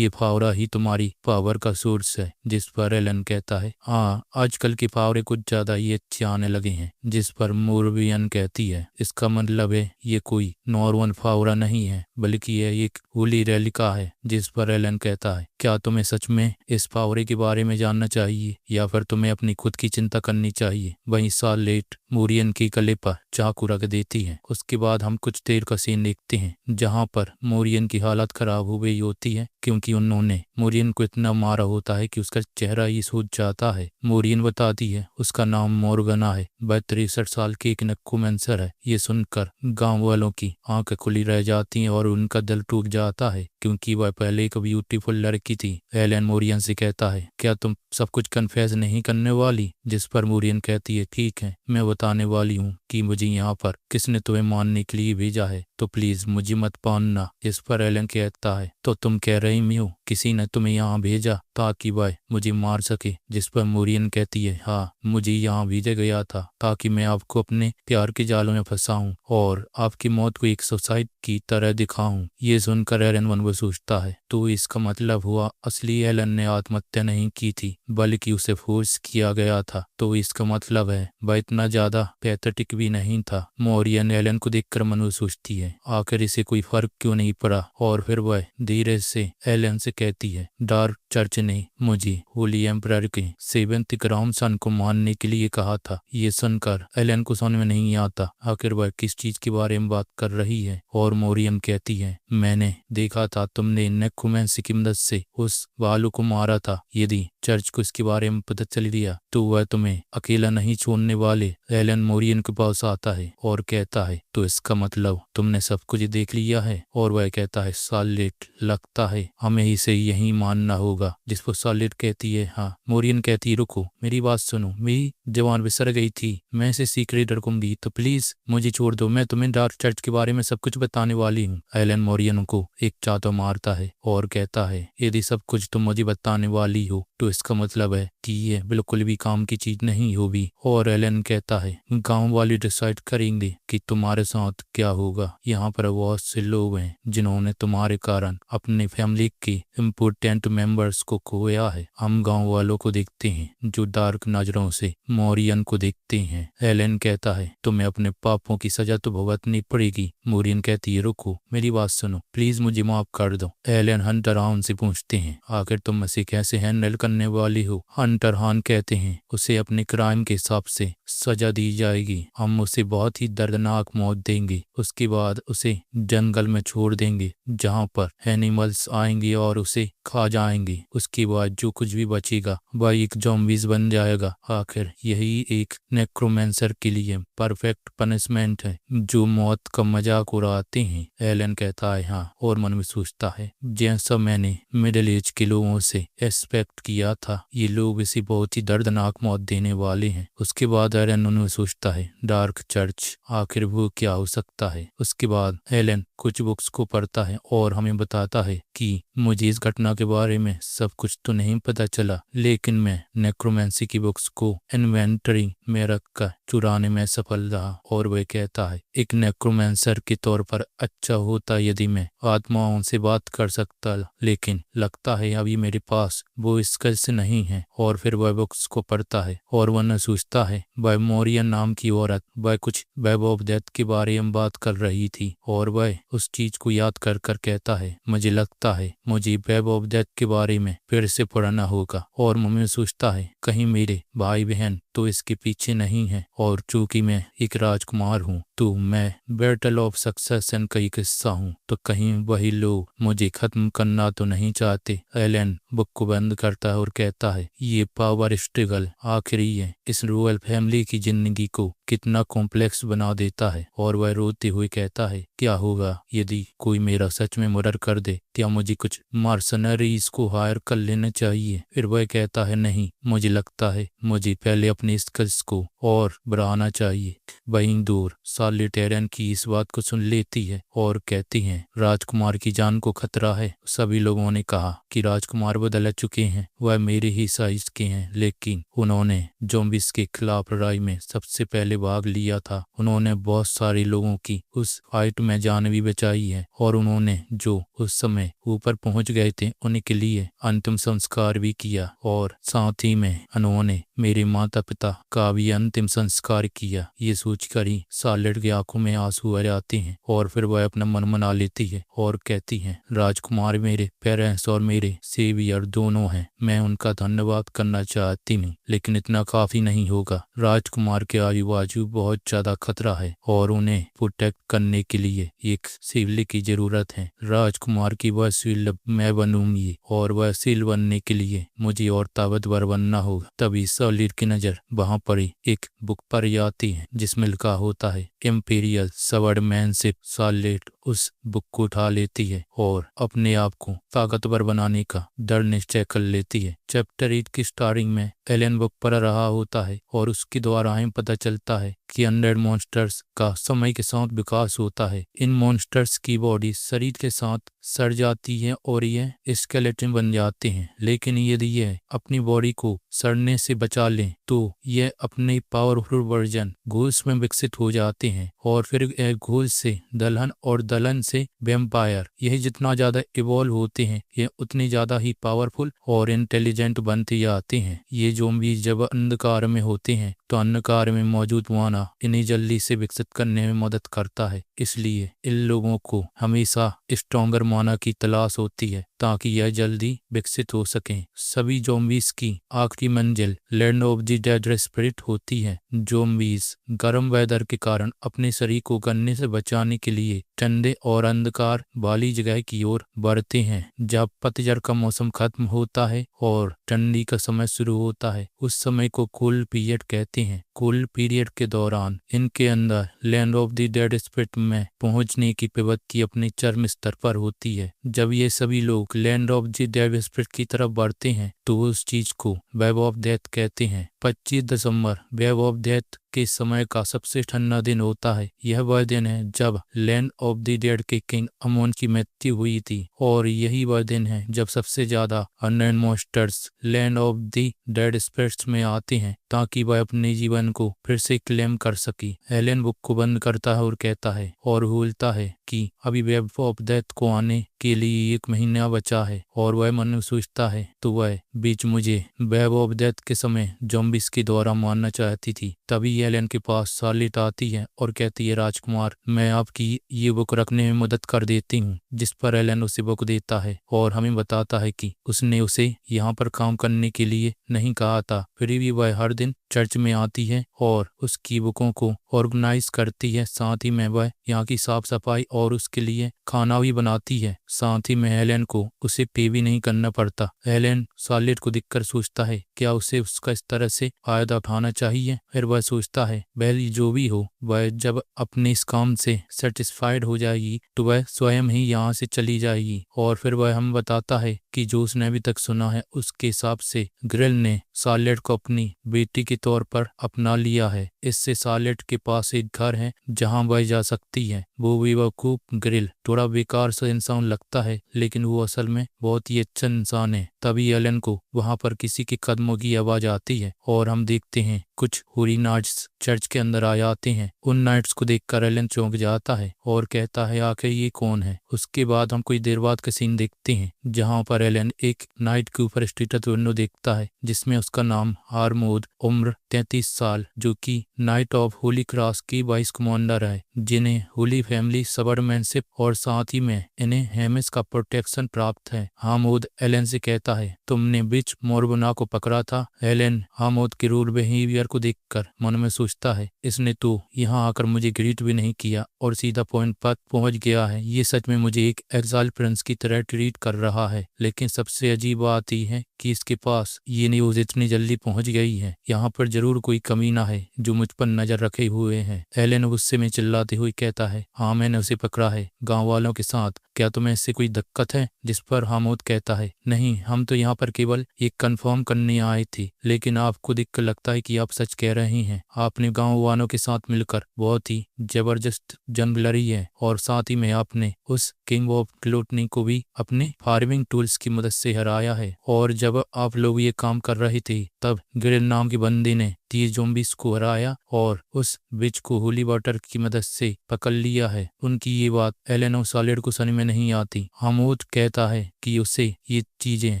फावड़ा ही तुम्हारी पावर का सोर्स है। जिस पर एलन कहता है हाँ, आजकल के फावड़े कुछ ज्यादा ही अच्छे आने लगे हैं। जिस पर मोरियन कहती है इसका मतलब है ये कोई नॉर्मल फावड़ा नहीं है, बल्कि यह एक होली रेलिका है। जिस पर एलन कहता है क्या तुम्हें सच में इस फावड़े के बारे में जानना चाहिए या फिर तुम्हें अपनी खुद की चिंता करनी चाहिए? वहीं शार्लेट मोरियन के गले पर चाकू रख देती है। उसके बाद हम कुछ देर का सीन देखते हैं जहां पर मोरियन की हालत खराब हो गई होती है, क्योंकि उन्होंने मोरियन को इतना मारा होता है कि उसका चेहरा ही सूज जाता है। मोरियन बताती है उसका नाम मोर्गना है, वह 63 साल की एक नेक्रोमेंसर है। ये सुनकर गांव वालों की आंखें खुली रह जाती हैं और उनका दिल टूट जाता है, क्योंकि वह पहले एक ब्यूटीफुल लड़की थी। एलन मोरियन से कहता है क्या तुम सब कुछ कन्फेस नहीं करने वाली? जिस पर मोरियन कहती है ठीक है, मैं बताने वाली हूँ कि मुझे यहाँ पर किसने तुम्हें मारने के लिए भेजा है, तो प्लीज मुझे मत मारना। जिस पर एलन कहता है तो तुम कह रही हो किसी ने तुम्हें यहाँ भेजा ताकि वह मुझे मार सके? जिस पर मोरियन कहती है हाँ, मुझे यहाँ भेजा गया था ताकि मैं आपको अपने प्यार के जालों में फंसाऊं और आपकी मौत को एक सुसाइड की तरह दिखाऊं। ये सुनकर एलन मन सोचता है तो इसका मतलब हुआ असली एलन ने आत्महत्या नहीं की थी बल्कि उसे फोर्स किया गया था। तो इसका मतलब है वह इतना ज्यादा पैथेटिक भी नहीं था। मोरियन एलन को देखकर मन सोचती है आखिर इसे कोई फर्क क्यों नहीं पड़ा, और फिर वह धीरे से एलन से कहती है डार्क चर्च ने मुझे होली एम्परर के 7th ग्रांडसन को मारने के लिए कहा था। ये सुनकर एलन को समझ में नहीं आता आखिर वह किस चीज के बारे में बात कर रही है, और मोरियन कहती है मैंने देखा था तुमने नेक्रोमेंसी की मदद से उस वालों को मारा था। यदि चर्च को इसके बारे में पता चल गया तो वह तुम्हें अकेला नहीं छोड़ने वाले। एलन मोरियन के पास आता है और कहता है तो इसका मतलब तुमने सब कुछ देख लिया है? और वह कहता है शार्लेट लगता है हमें इसे यही मानना होगा। जिस पर शार्लेट कहती है हाँ। मोरियन कहती है रुको, मेरी बात सुनो, मेरी जवान बिसर गई थी, मैं इसे सीक्रेट रखूंगी, तो प्लीज मुझे छोड़ दो, मैं तुम्हें डार्क चर्च के बारे में सब कुछ बताने वाली हूँ। एलन मोरियन को एक चांटा मारता है और कहता है यदि सब कुछ तुम मुझे बताने वाली हो तो इसका मतलब है कि ये बिल्कुल भी काम की चीज नहीं होगी। और एलन कहता है गांव वाले डिसाइड करेंगे कि तुम्हारे साथ क्या होगा। यहाँ पर बहुत से लोग हैं जिन्होंने तुम्हारे कारण अपने फैमिली के इम्पोर्टेंट मेंबर्स को खोया है। हम गांव वालों को देखते हैं जो डार्क नजरों से मोरियन को देखते हैं। एलन कहता है तुम्हें अपने पापों की सजा तो भुगतनी पड़ेगी। मोरियन कहती है रुको, मेरी बात सुनो, प्लीज मुझे माफ कर दो। एलन हंटर हान से पूछते हैं आखिर तुम इसे कैसे हैंडल करने वाली हो। हंटर हान कहते हैं उसे अपने क्राइम के हिसाब से सजा दी जाएगी। हम उसे बहुत ही दर्दनाक मौत देंगे, उसके बाद उसे जंगल में छोड़ देंगे जहाँ पर एनिमल्स आएंगे और उसे खा जाएंगे। उसके बाद जो कुछ भी बचेगा वह एक ज़ॉम्बीज़ बन जाएगा। आखिर यही एक नेक्रोमेंसर के लिए परफेक्ट पनिशमेंट है जो मौत का मजाक उड़ाते हैं। एलन कहता है हाँ, और मन में सोचता है जैसा मैंने मिडिल एज के लोगों से एक्सपेक्ट किया था, ये लोग इसे बहुत ही दर्दनाक मौत देने वाले हैं। उसके बाद एलन उन्हें सोचता है डार्क चर्च, आखिर वो क्या हो सकता है। उसके बाद एलन कुछ बुक्स को पढ़ता है और हमें बताता है कि मुझे इस घटना के बारे में सब कुछ तो नहीं पता चला, लेकिन मैं नेक्रोमेंसी की बुक्स को इन्वेंटरी में रखकर चुराने में सफल रहा। और वह कहता है एक नेक्रोमेंसर के तौर पर अच्छा होता यदि मैं आत्माओं से बात कर सकता, लेकिन लगता है अभी मेरे पास वो स्किल्स नहीं है। और फिर वह बुक्स को पढ़ता है और वह न सोचता है वह मोरियन नाम की औरत वह कुछ वेब ऑफ डेथ के बारे में बात कर रही थी और वह उस चीज को याद कर कर कहता है मुझे लगता है मुझे वेब ऑफ डेथ के बारे में फिर से पढ़ना होगा। और मम्मी सोचता है कहीं मेरे भाई बहन तो इसके पीछे नहीं है, और चूंकि मैं एक राजकुमार हूँ तो मैं बैटल ऑफ सक्सेशन का एक हिस्सा हूँ, तो कहीं वही लोग मुझे खत्म करना तो नहीं चाहते। एलन बुक को बंद करता है और कहता है ये पावर स्ट्रगल आखिर ये इस रॉयल फैमिली की जिंदगी को कितना कॉम्प्लेक्स बना देता है। और वह रोते हुए कहता है क्या होगा यदि कोई मेरा सच में मर्डर कर दे, क्या मुझे कुछ मर्सनरीज को हायर कर लेना चाहिए। फिर वह कहता है नहीं, मुझे लगता है मुझे पहले अपने स्किल्स को और बढ़ाना चाहिए। वहीं दूर सॉलिटेरियन की इस बात को सुन लेती है और कहती है राजकुमार की जान को खतरा है। सभी लोगों ने कहा कि राजकुमार बदल चुके हैं, वह मेरे ही साइज के हैं, लेकिन उन्होंने ज़ॉम्बीज़ के खिलाफ लड़ाई में सबसे पहले भाग लिया था। उन्होंने बहुत सारे लोगों की उस फाइट में जान भी बचाई है, और उन्होंने जो उस समय ऊपर पहुंच गए थे उनके लिए अंतिम संस्कार भी किया, और साथ ही में उन्होंने मेरे माता पिता का भी अंतिम संस्कार किया। ये सोचकर ही सालेट की आंखों में आंसू आ जाते हैं और फिर वह अपना मन मना लेती है और कहती है राजकुमार मेरे पेरेंट्स और मेरे सेवियर दोनों हैं, मैं उनका धन्यवाद करना चाहती हूँ, लेकिन इतना काफी नहीं होगा। राजकुमार के आजू बाजू बहुत ज्यादा खतरा है और उन्हें प्रोटेक्ट करने के लिए एक शील्ड की जरूरत है। राजकुमार की वह शील्ड मैं बनूंगी, और वह शील्ड बनने के लिए मुझे और ताकतवर बनना होगा। तभी सॉलिड की नजर वहां पर ही एक बुक पर आती है जिसमें लिखा होता है इम्पीरियल स्वॉर्डमैनशिप। सॉलिड उस बुक को उठा लेती है और अपने आप को ताकतवर बनाने का दृढ़ निश्चय कर लेती है। चैप्टर 8 की स्टार्टिंग में एलन बुक पढ़ रहा होता है और उसके द्वारा हमें पता चलता है कि अनडेड मॉन्स्टर्स का समय के साथ विकास होता है। इन मॉन्स्टर्स की बॉडी शरीर के साथ सड़ जाती है और यह स्केलेटन बन जाते हैं, लेकिन यदि यह अपनी बॉडी को सड़ने से बचा लें तो यह अपने पावरफुल वर्जन घोस्ट में विकसित हो जाते हैं, और फिर यह घोस्ट से दलहन और दलहन से वैम्पायर, यह जितना ज्यादा इवॉल्व होते हैं यह उतने ज्यादा ही पावरफुल और इंटेलिजेंट बनते जाते हैं। ये ज़ॉम्बी जब अंधकार में होते हैं तो अंधकार में मौजूद माना इन्हें जल्दी से विकसित करने में मदद करता है, इसलिए इन लोगों को हमेशा स्ट्रॉन्गर माना की तलाश होती है ताकि यह जल्दी विकसित हो सकें। सभी ज़ॉम्बीज की आखिरी मंजिल land of the dead spirit होती है। ज़ॉम्बीज गर्म वेदर के कारण अपने शरीर को गलने से बचाने के लिए ठंडे और अंधकार वाली जगह की ओर बढ़ते हैं। जब पतझड़ का मौसम खत्म होता है और ठंडी का समय शुरू होता है उस समय को कोल्ड पीरियड कहते हैं। कोल्ड पीरियड के दौरान इनके अंदर land of the dead spirit में पहुंचने की प्रवृत्ति अपने चरम स्तर पर होती है। जब ये सभी लोग land of the dead spirit की तरफ बढ़ते हैं तो उस चीज को वेब ऑफ डेथ कहते हैं। 25 दिसंबर वेब ऑफ डेथ के समय का सबसे ठंडा दिन होता है। यह वह दिन है जब लैंड ऑफ द डेड के किंग अमोन की मृत्यु हुई थी, और यही वह दिन है जब सबसे ज्यादा undead monsters land of the dead spirits में आते हैं ताकि वह अपने जीवन को फिर से क्लेम कर सके। एलन बुक को बंद करता है और कहता है और बोलता है कि अभी वेब ऑफ डेथ को आने के लिए 1 महीना बचा है, और वह मन में सोचता है तो वह बीच मुझे वेब ऑफ डेथ के समय ज़ॉम्बीज़ के द्वारा मारना चाहती थी। तभी एलन के पास शार्लेट आती है और कहती है, राजकुमार, मैं आपकी ये बुक रखने में मदद कर देती हूँ। जिस पर एलन उसे बुक देता है और हमें बताता है कि उसने उसे यहाँ पर काम करने के लिए नहीं कहा था, फिर भी वह हर दिन चर्च में आती है और उसकी बुकों को ऑर्गेनाइज करती है। साथ ही में वह यहाँ की साफ सफाई और उसके लिए खाना भी बनाती है। साथ ही में एलन को उसे पे भी नहीं करना पड़ता। एलन शार्लेट को देखकर सोचता है क्या उसे उसका इस तरह से फायदा उठाना चाहिए। फिर वह सोचता है वह जो भी हो, वह जब अपने इस काम से सेटिस्फाइड हो जाएगी तो वह स्वयं ही यहाँ से चली जाएगी। और फिर वह हम बताता है कि जो उसने अभी तक सुना है उसके हिसाब से ग्रिल ने शार्लेट को अपनी बेटी के तौर पर अपना लिया है। इससे शार्लेट के पास एक घर है जहाँ वह जा सकती है। वो बेवकूफ ग्रिल थोड़ा बेकार सा इंसान लगता है, लेकिन वो असल में बहुत ही अच्छा इंसान है। तभी एलन को वहां पर किसी के कदमों की आवाज आती है और हम देखते हैं कुछ होली नाइट्स चर्च के अंदर आ जाते हैं। उन नाइट्स को देखकर एलन चौंक जाता है और कहता है आखिर ये कौन है। उसके बाद हम कुछ देर बाद का सीन देखते हैं जहां पर एलन एक नाइट के ऊपर स्टेटस विंडो देखता है जिसमें उसका नाम हारमोद, उम्र 33 साल, जो कि नाइट ऑफ होली क्रॉस की वाइस कमांडर है, जिन्हें होली फैमिली सबरमैनशिप और साथ ही में इन्हें हेमिस का प्रोटेक्शन प्राप्त है। हामोद एलन से कहता है तुमने बिच मोरबना को पकड़ा था। एलन हामोद के रूड बिहेवियर को देखकर मन में सोचता है इसने तो यहाँ आकर मुझे ग्रीट भी नहीं किया और सीधा पॉइंट पर पहुंच गया है। ये सच में मुझे एक एक्साइल प्रिंस की तरह ट्रीट कर रहा है। लेकिन सबसे अजीब बात यह है कि इसके पास ये न्यूज इतनी जल्दी पहुंच गई है। यहाँ पर जरूर कोई कमीना है जो मुझ पर नजर रखे हुए है। एलन गुस्से में चिल्लाते हुए कहता है हाँ, मैंने उसे पकड़ा है गाँव वालों के साथ। क्या तुम्हें इससे कोई दिक्कत है। जिस पर हामोद कहता है नहीं, हम तो यहाँ पर केवल एक कंफर्म करने आए थे। लेकिन आपको देखकर लगता है कि आप सच कह रहे हैं। आपने गाँव वालों के साथ मिलकर बहुत ही जबरदस्त जंग लड़ी है, और साथ ही में आपने उस किंग ऑफ ग्लूटनी को भी अपने फार्मिंग टूल्स की मदद से हराया है। और जब आप लोग ये काम कर रहे थे तब ग्रिल नाम के बंदे ने 30 ज़ॉम्बीज़ को हराया और उस विच को होली वाटर की मदद से पकड़ लिया है। उनकी ये बात एलन और शार्लेट को समझ में नहीं आती। हामोद कहता है कि उसे ये चीजें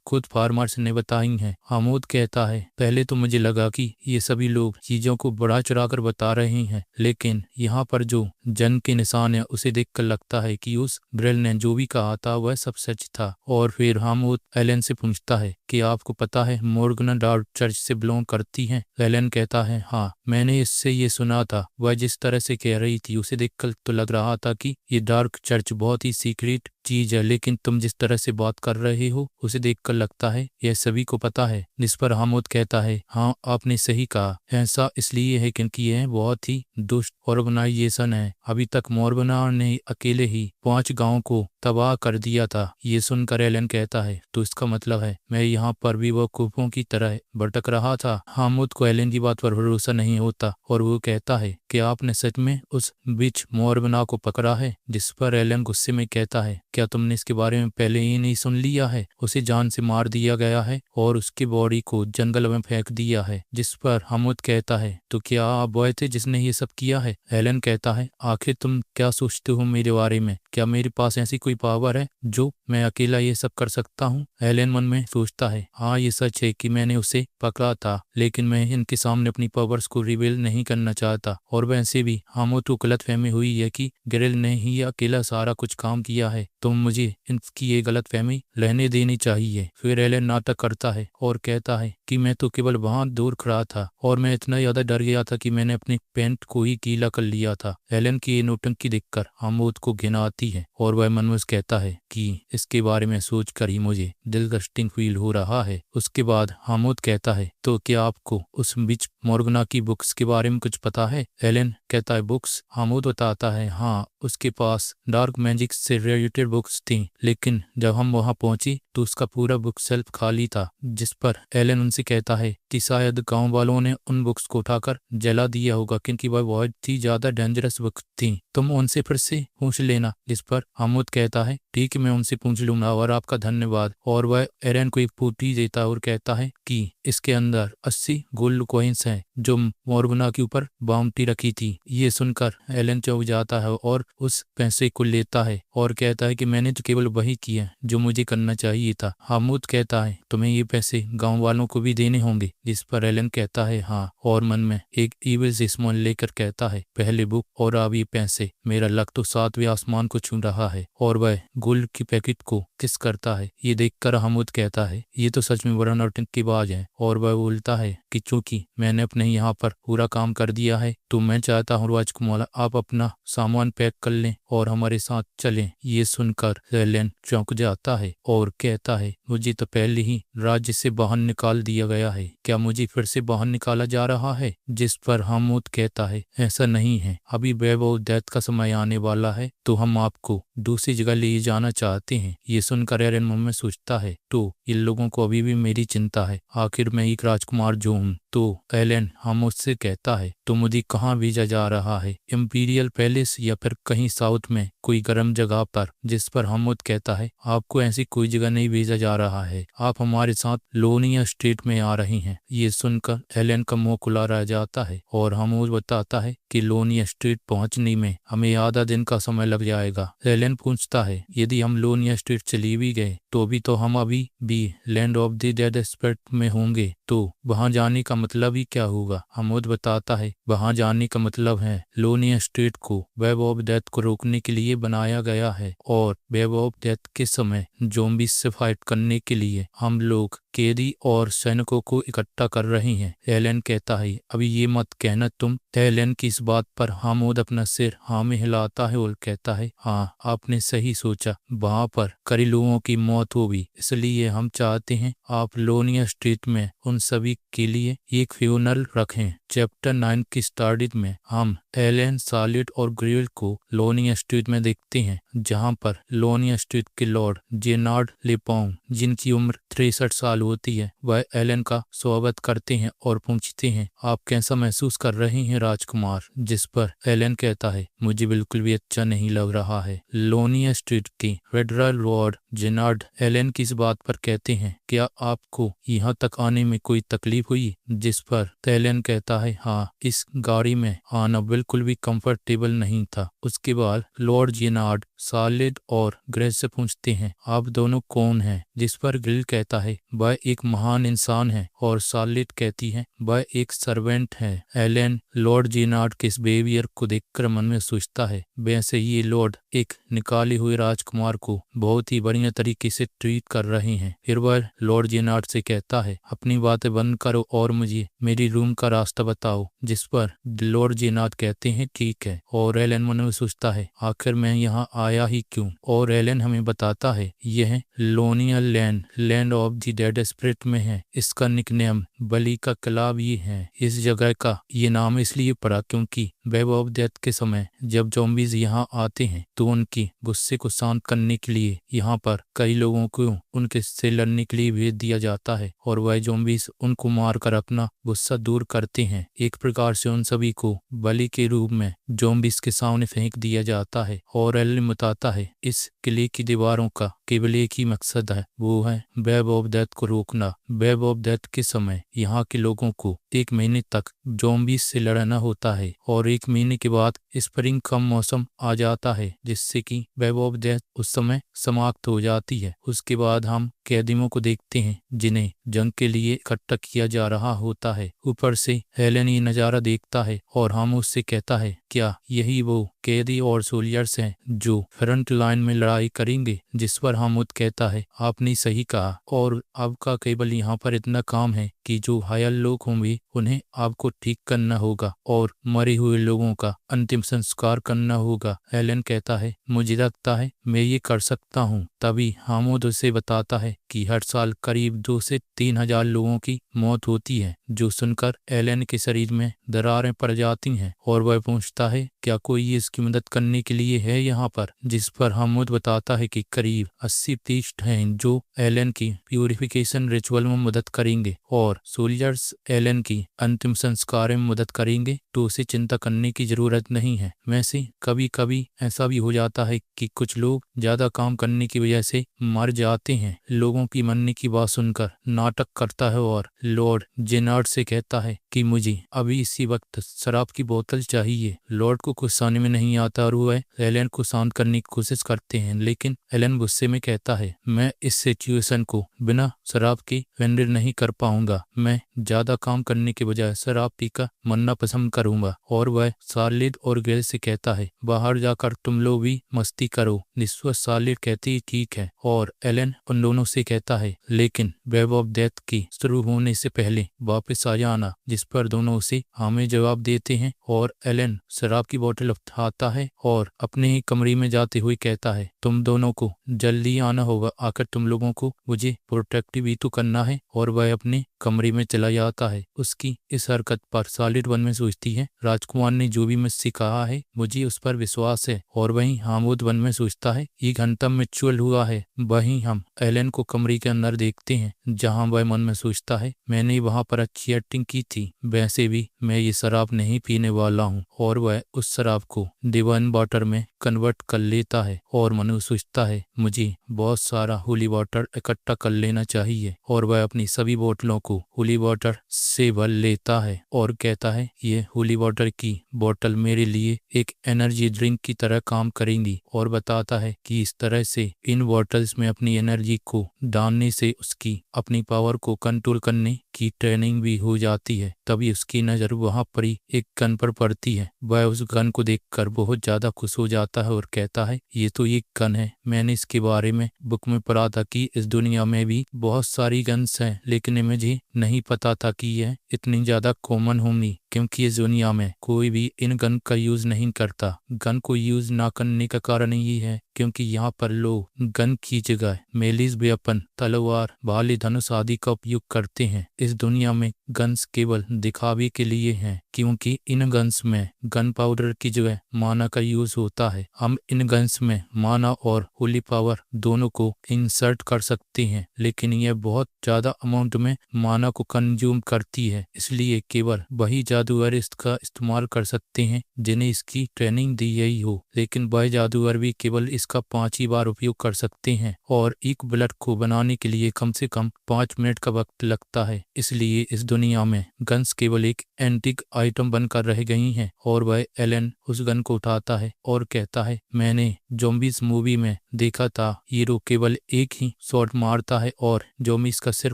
खुद फार्मर्स ने बताई हैं। हामोद कहता है पहले तो मुझे लगा कि ये सभी लोग चीजों को बढ़ा चढ़ा कर बता रहे हैं, लेकिन यहाँ पर जो जंग के निशान है उसे देखकर लगता है कि उस ग्रिल ने जो भी कहा था वह सब सच था। और फिर हामोद एलन से पूछता है कि आपको पता है मोर्गना डार्क चर्च से बिलोंग करती हैं। एलन कहता है हाँ, मैंने इससे ये सुना था। वह जिस तरह से कह रही थी उसे देखकर तो लग रहा था कि ये डार्क चर्च बहुत ही सीक्रेट चीज है, लेकिन तुम जिस तरह से बात कर रहे हो उसे देखकर लगता है यह सभी को पता है। जिस पर हामोद कहता है हाँ, आपने सही कहा। ऐसा इसलिए है क्योंकि यह बहुत ही दुष्ट ऑर्गेनाइजेशन है। अभी तक मोरबना ने अकेले ही 5 गांवों को तबाह कर दिया था। ये सुनकर एलन कहता है तो इसका मतलब है मैं यहाँ पर भी बेवकूफों की तरह भटक रहा था। हामोद को एलन की बात पर भरोसा नहीं होता और वो कहता है कि आपने सच में उस बिच मोरबना को पकड़ा है। जिस पर एलन गुस्से में कहता है क्या तुमने इसके बारे में पहले ही नहीं सुन लिया है। उसे जान से मार दिया गया है और उसकी बॉडी को जंगल में फेंक दिया है। जिस पर हामोद कहता है तो क्या आप वह थे जिसने ये सब किया है। एलन कहता है आखिर तुम क्या सोचते हो मेरे बारे में। क्या मेरे पास ऐसी कोई पावर है जो मैं अकेला ये सब कर सकता हूँ। एलन मन में सोचता है हाँ, ये सच है कि मैंने उसे पकड़ा था, लेकिन मैं इनके सामने अपनी पावर्स को रिवील नहीं करना चाहता। और वैसे भी हामोद को गलतफहमी हुई है कि ग्रिल ने ही अकेला सारा कुछ काम किया है, तो मुझे इनकी ये गलतफहमी रहने देनी चाहिए। फिर एलन नाटक करता है और कहता है कि मैं तो केवल वहां दूर खड़ा था और मैं इतना ज्यादा डर गया था कि मैंने अपने पैंट को ही गीला कर लिया था। एलन की ये नौटंकी देखकर हामोद को घिना आती है और वह मन में कहता है कि इसके बारे में सोचकर ही मुझे दिलगस्टिंग फील हो रहा है। उसके बाद हामोद कहता है तो क्या आपको उस बिच मोर्गना की बुक्स के बारे में कुछ पता है। एलन कहता है बुक्स। हामोद बताता है हाँ, उसके पास डार्क मैजिक से रिलेटेड बुक्स थी, लेकिन जब हम वहां पहुंची तो उसका पूरा बुक शेल्फ खाली था। जिस पर एलन उनसे कहता है कि शायद गांव वालों ने उन बुक्स को उठाकर जला दिया होगा क्योंकि वह बहुत ही ज्यादा डेंजरस बुक्स थी, तुम उनसे फिर से पूछ लेना। जिस पर हामुद कहता है ठीक है, मैं उनसे पूछ लूंगा और आपका धन्यवाद। और वह एलन को एक पूटी देता है और कहता है कि इसके अंदर 80 गोल्ड कॉइन्स हैं जो मोरगना के ऊपर बाउंटी रखी थी। ये सुनकर एलन चौंक जाता है और उस पैसे को लेता है और कहता है कि मैंने तो केवल वही किया जो मुझे करना चाहिए था। हामुद कहता है तुम्हें ये पैसे गांव वालों को भी देने होंगे। जिस पर एलन कहता है हाँ, और मन में एक ईविल से स्माइल लेकर कहता है पहले बुक और अब ये पैसे, मेरा लक तो 7वें आसमान को छू रहा है। और वह गोल्ड की पैकेट को किस करता है। ये देखकर हामुद कहता है ये तो सच में बड़ा नौटंकीबाज है। और वह बोलता है कि चूंकि मैंने अपने यहाँ पर पूरा काम कर दिया है तो मैं चाहता हूँ राजकुमार आप अपना सामान पैक कर लें और हमारे साथ चलें। ये सुनकर एलन चौंक जाता है और कहता है मुझे तो पहले ही राज्य से बाहर निकाल दिया गया है, क्या मुझे फिर से बाहर निकाला जा रहा है। जिस पर हामुद कहता है ऐसा नहीं है, अभी वैभव डेथ का समय आने वाला है तो हम आपको दूसरी जगह ले जाना चाहते हैं। ये सुनकर एलन मन में सोचता है तो इन लोगों को अभी भी मेरी चिंता है, आखिर मैं एक राजकुमार जो हूँ। तो एलन हामुद से कहता है तो मुझे कहाँ भेजा जा रहा है, इंपीरियल पैलेस या फिर कहीं साउथ में कोई गर्म जगह पर। जिस पर हामुद कहता है आपको ऐसी कोई जगह नहीं भेजा जा रहा है, आप हमारे साथ लोनिया स्टेट में आ रही हैं। ये सुनकर एलन का मुंह खुला रह जाता है और हामुद बताता है कि लोनिया स्टेट पहुंचने में हमें आधा दिन का समय लग जाएगा। एलन पूछता है यदि हम लोनिया स्टेट चली भी गए तो भी तो हम अभी भी land of the dead spirit में होंगे, तो वहां जाने का मतलब ही क्या होगा। हामुद बताता है वहां जाने का मतलब है लोनिया स्टेट को वेब ऑफ डेथ को रोकने के लिए बनाया गया है और वेब ऑफ डेथ के समय ज़ॉम्बी से फाइट करने के लिए हम लोग कैदी और सैनिकों को इकट्ठा कर रहे हैं। एलन कहता है अभी ये मत कहना तुम। एलन की इस बात पर हामुद अपना सिर हाँ में हिलाता है और कहता है हाँ आपने सही सोचा, वहां पर कई लोगों की मौत होगी, इसलिए हम चाहते हैं आप लोनिया स्ट्रीट में उन सभी के लिए एक फ्यूनरल रखें। चैप्टर 9 की स्टार्टिंग में हम एलन, सालिड और ग्रिल को लोनिया स्ट्रीट में देखते हैं जहां पर लोनिया स्ट्रीट के लॉर्ड जेनार्ड लेपॉन्ग जिनकी उम्र 63 साल होती है वह एलन का स्वागत करते हैं और पूछते हैं आप कैसा महसूस कर रहे हैं राजकुमार। जिस पर एलन कहता है मुझे बिल्कुल भी अच्छा नहीं लग रहा है। लोनिया स्ट्रीट के फेडरल लॉर्ड जेनार्ड एलन की इस बात पर कहते हैं क्या आपको यहाँ तक आने में कोई तकलीफ हुई। जिस पर एलन कहता है हाँ, इस गाड़ी में आना बिल्कुल भी कंफर्टेबल नहीं था। उसके बाद लॉर्ड जेनार्ड सालिड और ग्रेस से पूछते हैं आप दोनों कौन हैं। जिस पर ग्रिल कहता है वह एक महान इंसान है और सालिड कहती है वह एक सर्वेंट है। एलन लॉर्ड जेनार्ड के इस बिहेवियर को देखकर मन में सोचता है वैसे ये लॉर्ड एक निकाले हुए राजकुमार को बहुत ही बढ़िया तरीके से ट्रीट कर रहे हैं। फिर वह लॉर्ड जेनार्ड से कहता है अपनी बातें बंद करो और मुझे मेरी रूम का रास्ता बताओ। जिस पर लॉर्ड जेनार्ड कहते हैं ठीक है। और एलन मन में सोचता है आखिर मैं यहाँ आया ही क्यों। और एलन हमें बताता है यह Lonia land, land of the dead spirit में है। इसका निकनेम बलि का क्लब ये है। इस जगह का ये नाम इसलिए पड़ा क्योंकि वेब ऑफ डेथ के समय जब ज़ॉम्बीज यहाँ आते हैं तो उनकी गुस्से को शांत करने के लिए यहाँ पर कई लोगों को उनके से लड़ने के लिए भेज दिया जाता है और वह ज़ॉम्बीज उनको मारकर अपना गुस्सा दूर करते हैं। एक प्रकार से उन सभी को बलि के रूप में ज़ॉम्बीज के सामने फेंक दिया जाता है। और एलन बताता है इस किले की दीवारों का केवल एक ही मकसद है, वो है वेब ऑफ डेथ को रोकना। वेब ऑफ डेथ के समय यहाँ के लोगों को 1 महीने तक ज़ॉम्बीज से लड़ना होता है और 1 महीने के बाद स्प्रिंग का मौसम आ जाता है जिससे कि वेब ऑफ डेथ उस समय समाप्त हो जाती है। उसके बाद हम कैदियों को देखते हैं जिन्हें जंग के लिए इकट्ठा किया जा रहा होता है। ऊपर से हेलन ये नज़ारा देखता है और हम उससे कहता है क्या यही वो कैदी और सोल्जर्स हैं जो फ्रंट लाइन में लड़ाई करेंगे। जिस पर हामुद कहता है आपने सही कहा और आपका केवल यहाँ पर इतना काम है कि जो घायल लोग होंगे उन्हें आपको ठीक करना होगा और मरे हुए लोगों का अंतिम संस्कार करना होगा। हेलन कहता है मुझे लगता है मैं ये कर सकता हूँ। तभी हामुद उसे बताता है कि हर साल करीब 2 से 3 हजार लोगों की मौत होती है। जो सुनकर एलन के शरीर में दरारें पड़ जाती हैं और वह पूछता कहता है, क्या कोई इसकी मदद करने के लिए है यहाँ पर? जिस पर हामुद बताता है कि करीब 80 प्रीस्ट हैं जो एलन की प्यूरिफिकेशन रिचुअल में मदद करेंगे और सोल्जर्स एलन की अंतिम संस्कार में मदद करेंगे, तो उसे चिंता करने की जरूरत नहीं है। वैसे कभी कभी ऐसा भी हो जाता है कि कुछ लोग ज्यादा काम करने की वजह से मर जाते हैं। लोगों की मरने की बात सुनकर नाटक करता है और लॉर्ड जेनार्ड से कहता है कि मुझे अभी इसी वक्त शराब की बोतल चाहिए। लॉर्ड को कुछ समझ में नहीं आता और वह एलन को शांत करने की कोशिश करते हैं, लेकिन एलन गुस्से में कहता है, मैं इस सिचुएशन को बिना शराब के हैंडल नहीं कर पाऊंगा। मैं ज्यादा काम करने के बजाय शराब पीकर मरना पसंद करूंगा। और वह शार्लेट और गेल से कहता है, बाहर जाकर तुम लोग भी मस्ती करो। निश्चित शार्लेट कहती ठीक है और एलन उन दोनों से कहता है, लेकिन वेब ऑफ डेथ की शुरू होने से पहले वापस आ जाना। जिस पर दोनों उसे हमें जवाब देते हैं और एलन शराब की बोतल उठाता है और अपने ही कमरे में जाते हुए कहता है, तुम दोनों को जल्दी आना होगा, आकर तुम लोगों को मुझे प्रोटेक्टिव भी तो करना है। और वह अपने कमरे में चला जाता है। उसकी इस हरकत पर शार्लेट मन में सोचती है, राजकुमार ने जो भी मुझसे कहा है मुझे उस पर विश्वास है। और वहीं हामुद मन में सोचता है, ये घंटा मिचुअल हुआ है। वहीं हम एलन को कमरे के अंदर देखते हैं जहां वह मन में सोचता है, मैंने वहां पर अच्छी एक्टिंग की थी, वैसे भी मैं ये शराब नहीं पीने वाला हूँ। और वह उस शराब को डिवाइन वाटर में कन्वर्ट कर लेता है और मन में सोचता है, मुझे बहुत सारा होली वाटर इकट्ठा कर लेना चाहिए। और वह अपनी सभी बोतलों को होली वाटर से भर लेता है और कहता है, ये होली वाटर की बोतल मेरे लिए एक एनर्जी ड्रिंक की तरह काम करेंगी। और बताता है कि इस तरह से इन बोतल्स में अपनी एनर्जी को डालने से उसकी अपनी पावर को कंट्रोल करने की ट्रेनिंग भी हो जाती है। तभी उसकी नजर वहां पर ही एक गन पर पड़ती है। वह उस गन को देखकर बहुत ज्यादा खुश हो जाता है और कहता है, ये तो एक गन है, मैंने इसके बारे में बुक में पढ़ा था कि इस दुनिया में भी बहुत सारी गन्स हैं, लेकिन मुझे नहीं पता था कि यह इतनी ज्यादा कॉमन होंगी, क्योंकि इस दुनिया में कोई भी इन गन का यूज नहीं करता। गन को यूज ना करने का कारण ये है क्योंकि यहाँ पर लोग गन की जगह मेलिस वेपन, तलवार, भाले, धनुष आदि का उपयोग करते हैं। इस दुनिया में गन्स केवल दिखावे के लिए हैं, क्योंकि इन गन्स में गन पाउडर की जगह माना का यूज होता है। हम इन गन्स में माना और होली पावर दोनों को इंसर्ट कर सकते हैं, लेकिन यह बहुत ज्यादा अमाउंट में माना को कंज्यूम करती है, इसलिए केवल वही जादूगर इसका इस्तेमाल कर सकते हैं जिन्हें इसकी ट्रेनिंग दी गई हो। लेकिन वह जादूगर भी केवल इसका 5 ही बार उपयोग कर सकते हैं और एक ब्लड को बनाने के लिए कम से कम 5 मिनट का वक्त लगता है। इसलिए इस दुनिया में गन्स केवल एक एंटीक आइटम बनकर रह गई हैं। और वह एलन उस गन को उठाता है और कहता है, मैंने ज़ॉम्बीज मूवी में देखा था, हीरो केवल एक ही शॉट मारता है और ज़ॉम्बीज का सिर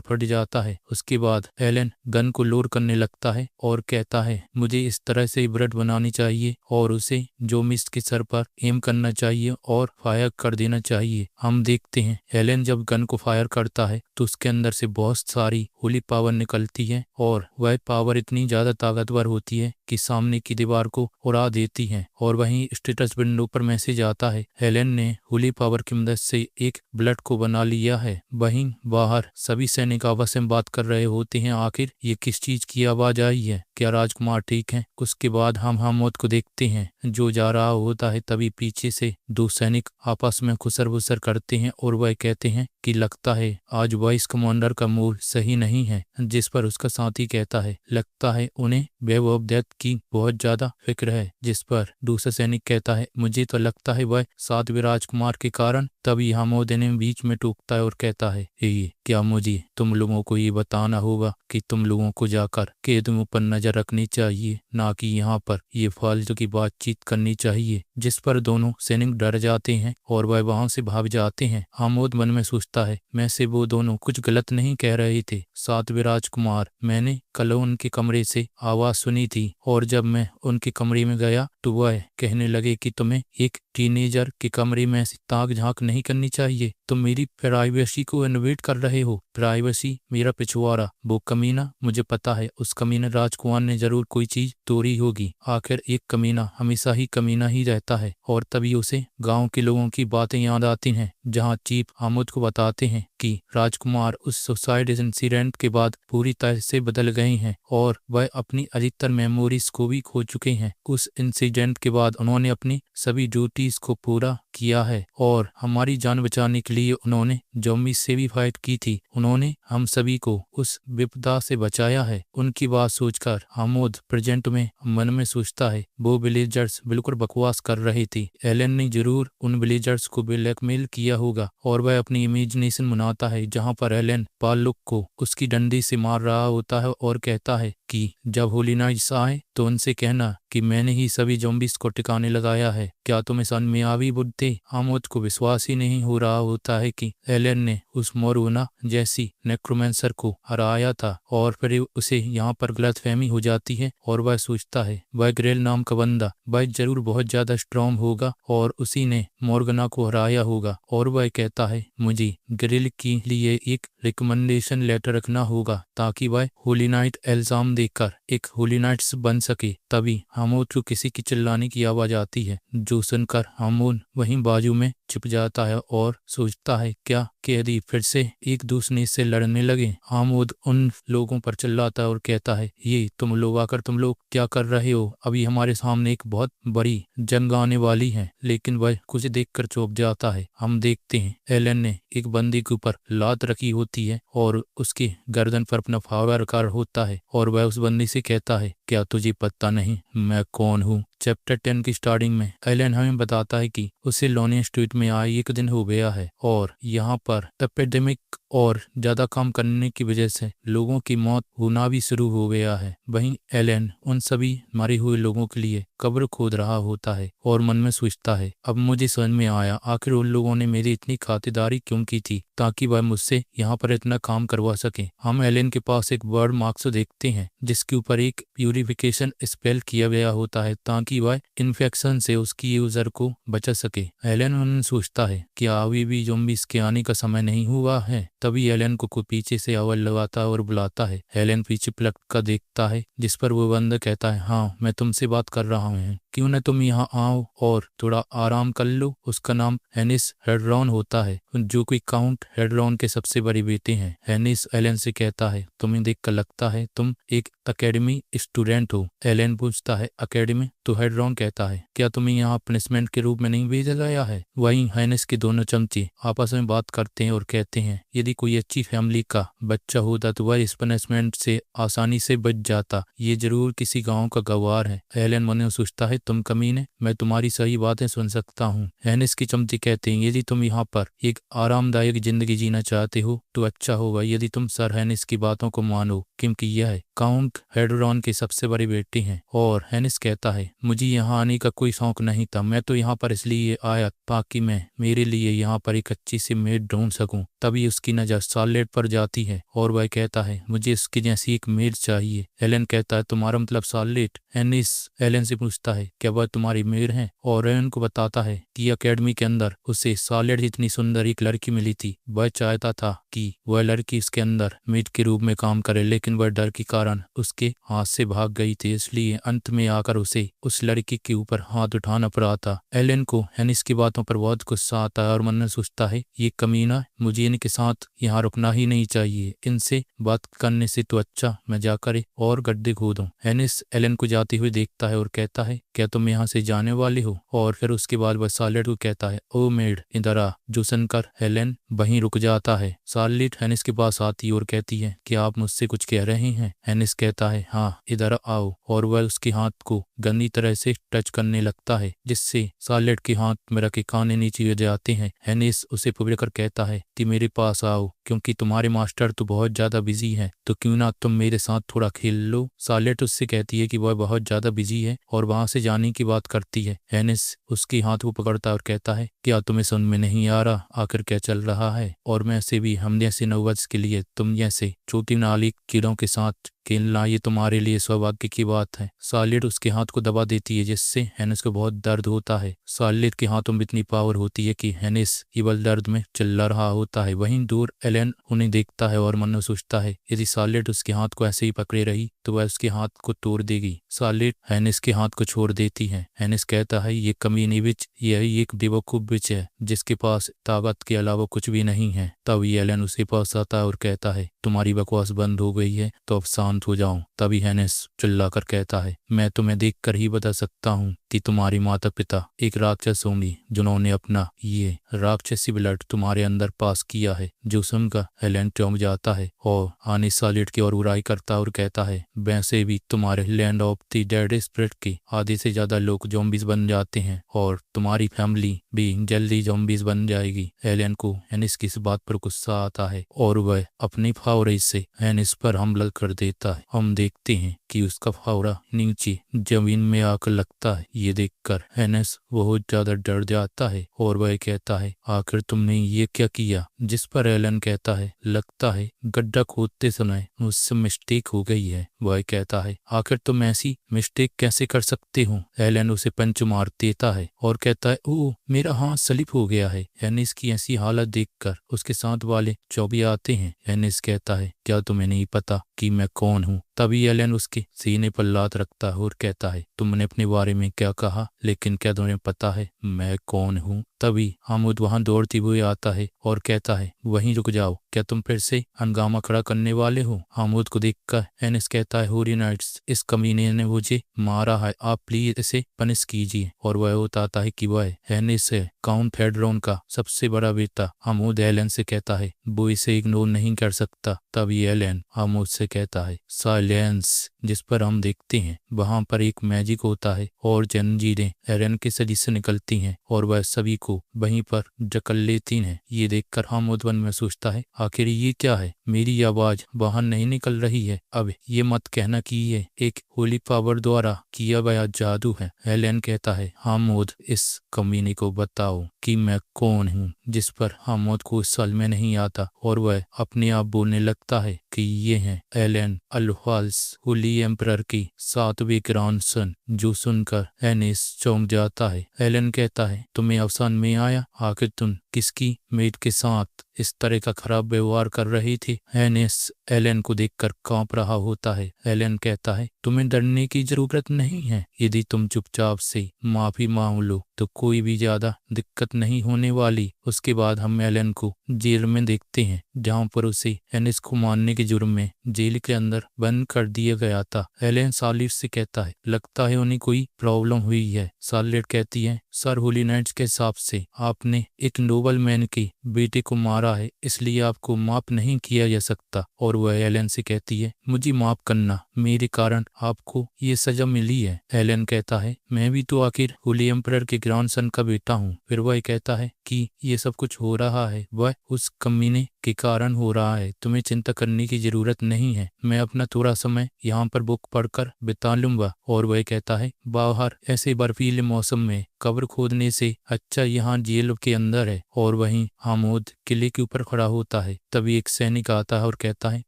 फट जाता है। उसके बाद एलन गन को लोड करने लगता है और कहता है, मुझे इस तरह से ब्लड बनानी चाहिए और उसे ज़ॉम्बीज के सर पर एम करना चाहिए और फायर कर देना चाहिए। हम देखते हैं एलन जब गन को फायर करता है तो उसके अंदर से बहुत सारी होली पावर निकलती है और वह पावर इतनी ज्यादा ताकतवर होती है कि सामने की दीवार को उड़ा देती है। और वहीं स्टेटस विंडो पर मैसेज आता है, एलन ने होली पावर की मदद से एक ब्लड को बना लिया है। वहीं बाहर सभी सैनिक आपस में बात कर रहे होते हैं, आखिर ये किस चीज की आवाज आई है, क्या राजकुमार ठीक है? उसके बाद हम हामुद को देखते हैं जो जा रहा होता है। तभी पीछे से 2 सैनिक आपस में खुसर बुसर करते हैं और वह कहते हैं कि लगता है आज वाइस कमांडर का मूड सही नहीं है। जिस पर उसका साथी कहता है, लगता है उन्हें वेब ऑफ डेथ की बहुत ज्यादा फिक्र है। जिस पर दूसरा सैनिक कहता है, मुझे तो लगता है वह 7वें राजकुमार के कारण। तभी हामुद ने बीच में टोकता है और कहता है, क्या मुझे तुम लोगों को ये बताना होगा कि तुम लोगों को जाकर कदमों पर नजर रखनी चाहिए, ना कि यहाँ पर ये फालतू की बातचीत करनी चाहिए। जिस पर दोनों सैनिक डर जाते हैं और वह वहां से भाग जाते हैं। हामुद मन में सोचता है, मैं से वो दोनों कुछ गलत नहीं कह रहे थे। 7वें राजकुमार, मैंने कल उनके कमरे से आवाज सुनी थी और जब मैं उनके कमरे में गया तो वह कहने लगे कि तुम्हें एक टीनेजर के कमरे में ऐसी ताक झांक नहीं करनी चाहिए। तुम मेरी प्राइवेसी को इन्वेट कर रहे हो। प्राइवेसी मेरा पिछवाड़ा, वो कमीना, मुझे पता है उस कमीना राजकुमार ने जरूर कोई चीज तोड़ी होगी। आखिर एक कमीना हमेशा ही कमीना ही रहता है। और तभी उसे गांव के लोगों की बातें याद आती हैं, जहां चीफ हामुद को बता बताते हैं कि राजकुमार उस सुसाइड इंसिडेंट के बाद पूरी तरह से बदल गए हैं और वह अपनी अधिकतर मेमोरीज को भी खो चुके हैं। उस इंसिडेंट के बाद उन्होंने अपनी सभी ड्यूटीज को पूरा किया है और हमारी जान बचाने के लिए उन्होंने ज़ॉम्बी से भी फाइट की थी। उन्होंने हम सभी को उस विपदा से बचाया है। उनकी बात सोचकर हामुद प्रेजेंट में मन में सोचता है, वो विलेजर्स बिल्कुल बकवास कर रहे थे। एलन ने जरूर उन विलेजर्स को ब्लैकमेल किया होगा और वह अपनी इमेजिनेशन बनाता है जहां पर एलन पालुक को उसकी डंडी से मार रहा होता है और कहता है कि जब होली नाइट्स आए तो उनसे कहना कि मैंने ही सभी ज़ॉम्बीज को ठिकाने लगाया है। क्या तुम्हें समझ में आ भी बुद्धि? हामुद को विश्वास ही नहीं हो रहा होता है कि एलन ने उस मोरोना जैसी नेक्रोमेंसर को हराया था और फिर उसे यहाँ पर गलतफहमी हो जाती है और वह सोचता है वह ग्रेल नाम का बंदा वह जरूर बहुत ज्यादा स्ट्रॉन्ग होगा और उसी ने मोर्गना को हराया होगा। और वह कहता है मुझे ग्रिल के लिए एक रिकमेंडेशन लेटर रखना होगा ताकि वह होली नाइट एल्जाम देकर एक होली नाइट्स बन सके। तभी हामुद को किसी की चिल्लाने की आवाज आती है जो सुनकर हामुद वहीं बाजू में छिप जाता है और सोचता है क्या कैदी फिर से एक दूसरे से लड़ने लगे। हामुद उन लोगों पर चिल्लाता है और कहता है ये तुम लोग आकर तुम लोग क्या कर रहे हो? अभी हमारे सामने एक बहुत बड़ी जंग आने वाली है। लेकिन वह कुछ देखकर चौंक जाता है। हम देखते हैं एलन ने एक बंदी के ऊपर लात रखी होती है और उसके गर्दन पर अपना फावड़ा रखा होता है और वह उस बंदी से कहता है क्या तुझे पता नहीं मैं कौन हूँ? चैप्टर 10 की स्टार्टिंग में एलन हमें बताता है कि उसे लोनी स्ट्रीट में आए एक दिन हो गया है और यहाँ पर एपिडेमिक और ज्यादा काम करने की वजह से लोगों की मौत होना भी शुरू हो गया है। वहीं एलन उन सभी मरे हुए लोगों के लिए कब्र खोद रहा होता है और मन में सोचता है अब मुझे समझ में आया आखिर उन लोगों ने मेरी इतनी खातिरदारी क्यों की थी ताकि वह मुझसे यहाँ पर इतना काम करवा सके। हम एलन के पास एक वर्ड मार्क्स देखते हैं जिसके ऊपर एक प्यूरिफिकेशन स्पेल किया गया होता है ताकि वह इन्फेक्शन से उसकी यूजर को बचा सके। एलन सोचता है कि अभी भी ज़ॉम्बीज़ के आने का समय नहीं हुआ है। तभी एलन को पीछे से आवाज लगाता है और बुलाता है। एलन पीछे पलट कर देखता है जिस पर वो बंदा कहता है हाँ मैं तुमसे बात कर रहा हूँ, क्यों न तुम यहाँ आओ और थोड़ा आराम कर लो। उसका नाम हेनिस हेड्रॉन होता है जो कि काउंट हेड्रॉन के सबसे बड़े बेटे हैं। हेनिस एलन से कहता है तुम्हें देखकर लगता है तुम एक एकेडमी स्टूडेंट हो। एलन पूछता है एकेडमी? तो हेड्रॉन कहता है क्या तुम्हें यहाँ पनिशमेंट के रूप में नहीं भेजा गया है? वहीं हेनिस के दोनों चमचे आपस में बात करते हैं और कहते हैं यदि कोई अच्छी फैमिली का बच्चा होता तो वह इस पनिशमेंट से आसानी से बच जाता। ये जरूर किसी गांव का गवार है। एलन मन में सोचता है तुम कमीने, मैं तुम्हारी सही बातें सुन सकता हूँ। हेनिस की चमचे कहते हैं यदि तुम यहाँ पर एक आरामदायक जिंदगी जीना चाहते हो तो अच्छा होगा यदि तुम सर हेनिस की बातों को मानो क्योंकि यह काउंट हेड्रॉन के सबसे बड़े बेटे हैं। और हेनिस कहता है मुझे यहाँ आने का कोई शौक नहीं था, मैं तो यहाँ पर इसलिए आया ताकि मैं मेरे लिए यहाँ पर एक अच्छी सी मेड ढूंढ सकूं। तभी उसकी नजर सार्लेट पर जाती है और वह कहता है मुझे इसकी जैसी एक मेड चाहिए। एलन कहता है तुम्हारा मतलब सार्लेट? हेनिस एलन से पूछता है क्या वह तुम्हारी मेड है? और एलन को बताता है कि अकेडमी के अंदर उसे सार्लेट इतनी सुंदर एक लड़की मिली थी। वह चाहता था कि वह लड़की इसके अंदर मेड के रूप में काम करे लेकिन वह डर के कारण उसके हाथ से भाग गई थी, इसलिए अंत में आकर उसे उस लड़की के ऊपर हाथ उठाना पड़ा था। एलन को हेनिस की बातों पर बहुत गुस्सा आता है और मन में सोचता है ये कमीना, मुझे इनके साथ यहाँ रुकना ही नहीं चाहिए। इनसे बात करने से तो अच्छा मैं जाकर और गड्ढे खोदूं। हेनिस एलन को जाते हुए देखता है और कहता है क्या तुम यहाँ से जाने वाले हो? और फिर उसके बाद वह सार्लेट को कहता है ओ मेड इधर आ। जो सुनकर एलन वहीं रुक जाता है। सार्लेट हेनिस के पास आती और कहती है कि आप मुझसे कुछ कह रहे हैं? हेनिस कहता है हाँ इधर आओ और वह उसके हाथ को गंदी तरह से टच करने लगता है जिससे सार्लेट के हाथ में रखे काने नीचे गिर जाते हैं। हेनिस उसे पकड़कर कहता है कि मेरे पास आओ क्योंकि तुम्हारे मास्टर तो बहुत ज्यादा बिजी है, तो क्यों ना तुम मेरे साथ थोड़ा खेल लो। सार्लेट उससे कहती है कि वह बहुत ज्यादा बिजी है और वहां से जाने की बात करती है। हेनिस उसके हाथ को पकड़ता और कहता है क्या तुम्हें सुन में नहीं आ रहा आखिर क्या चल रहा है? और मैं से भी हम जैसे नौबत के लिए तुम जैसे छोटी नाली कीड़ों के साथ खेलना ये तुम्हारे लिए सौभाग्य की बात है। सार्लेट उसके हाथ को दबा देती है जिससे हैनिस को बहुत दर्द होता है। सार्लेट के हाथों में इतनी पावर होती है कि हैनिस केवल दर्द में चिल्ला रहा होता है। वहीं दूर एलन उन्हें देखता है और मन में सोचता है यदि सार्लेट उसके हाथ को ऐसे ही पकड़े रही तो वह उसके हाथ को तोड़ देगी। सार्लेट हैनिस के हाथ को छोड़ देती है। हैनिस कहता है ये कमीनी बिच, यही एक बेवकूफ बिच है जिसके पास ताकत के अलावा कुछ भी नहीं है। तभी एलन उसके पास आता है और कहता है तुम्हारी बकवास बंद हो गई है तो अब शांत हो जाओ। तभी हैनिस चिल्लाकर कहता है मैं तुम्हें देखकर ही बता सकता हूँ कि तुम्हारी माता पिता एक राक्षस होंगी जिन्होंने अपना ये राक्षसी ब्लड तुम्हारे अंदर पास किया है। जो सुनकर एलन चौंक जाता है और हानिस सार्लेट की ओर बुराई करता है और कहता है वैसे भी तुम्हारे land of the dead spirit के आधे से ज्यादा लोग ज़ॉम्बीज बन जाते हैं और तुम्हारी फैमिली भी जल्दी ज़ॉम्बीज बन जाएगी। एलन को हैनिस की इस बात पर गुस्सा आता है और वह अपनी फावरे से हैनिस पर हमला कर देता है। हम देखते हैं कि उसका फावड़ा नीचे जमीन में आकर लगता है। ये देखकर हैनिस बहुत ज्यादा डर जाता है और वह कहता है आखिर तुमने ये क्या किया। जिस पर एलन कहता है लगता है गड्ढा खोदते समय मुझसे मिस्टेक हो गई है। वह कहता है आखिर तुम ऐसी मिस्टेक कैसे कर सकते हो। एलन उसे पंच मार देता है और कहता है ओह मेरा हाथ स्लिप हो गया है। हैनिस की ऐसी हालत देखकर उसके साथ वाले चौबे आते हैं। हैनिस कहता है क्या तुम्हें नहीं पता कि मैं कौन हूँ। तभी एलन उसके सीने पर लात रखता है और कहता है तुमने अपने बारे में क्या कहा, लेकिन क्या तुम्हें पता है मैं कौन हूँ। तभी हामुद वहां दौड़ती हुई आता है और कहता है वहीं रुक जाओ, क्या तुम फिर से हंगामा खड़ा करने वाले हो। हामुद को देखकर हैनिस कहता है होरी नाइट्स इस कमीने ने मुझे मारा है, आप प्लीज इसे पनिश कीजिए। और वह बताता है कि वह हैनिस है, काउंट फेडरॉन का सबसे बड़ा बेटा। हामुद एलन से कहता है वो इसे इग्नोर नहीं कर सकता। तभी एलन हामुद से कहता है साइलेंस। जिस पर हम देखते हैं वहां पर एक मैजिक होता है और जंजीरें एलन के शरीर से निकलती हैं और वह सभी को वहीं पर जकड़ लेती हैं। ये देखकर हामुद मन में सोचता है आखिर ये क्या है, मेरी आवाज बाहर नहीं निकल रही है। अब ये मत कहना कि ये एक होली पावर द्वारा किया गया जादू है। एलन कहता है हामुद इस कमीने को बताओ कि मैं कौन हूँ। जिस पर हामुद को सल में नहीं आता और वह अपने आप बोलने लगता है कि ये हैं एलन अल्फाल्स होली एम्परर की सातवीं ग्रैंडसन। जो सुनकर हैनिस चौंक जाता है। एलन कहता है तुम्हें अवसान में आया, आखिर तुम किसकी मेड के साथ इस तरह का खराब व्यवहार कर रही थी। हैनिस एलन को देखकर कांप रहा होता है। एलन कहता है तुम्हें डरने की जरूरत नहीं है, यदि तुम चुपचाप से माफी मांग लो तो कोई भी ज्यादा दिक्कत नहीं होने वाली। उसके बाद हम एलन को जेल में देखते हैं जहां पर उसे हैनिस को मारने के जुर्म में जेल के अंदर बंद कर दिया गया था। एलन सार्लेट से कहता है लगता है उन्हें कोई प्रॉब्लम हुई है। सार्लेट कहती है सर होली नाइट्स के हिसाब से आपने एक नोबल मैन के बेटे को मारा है, इसलिए आपको माफ नहीं किया जा सकता। और वह एलन से कहती है मुझे माफ करना, मेरे कारण आपको ये सजा मिली है। एलन कहता है मैं भी तो आखिर होली एम्परर के ग्रैंडसन का बेटा हूँ। फिर वह कहता है कि ये सब कुछ हो रहा है वह उस कमीने के कारण हो रहा है, तुम्हें चिंता करने की जरूरत नहीं है, मैं अपना थोड़ा समय यहाँ पर बुक पढ़कर बिता लूंगा। और वह कहता है बाहर ऐसे बर्फीले मौसम में कब्र खोदने से अच्छा यहाँ जेल के अंदर है। और वहीं हामुद किले के ऊपर खड़ा होता है। तभी एक सैनिक आता है और कहता है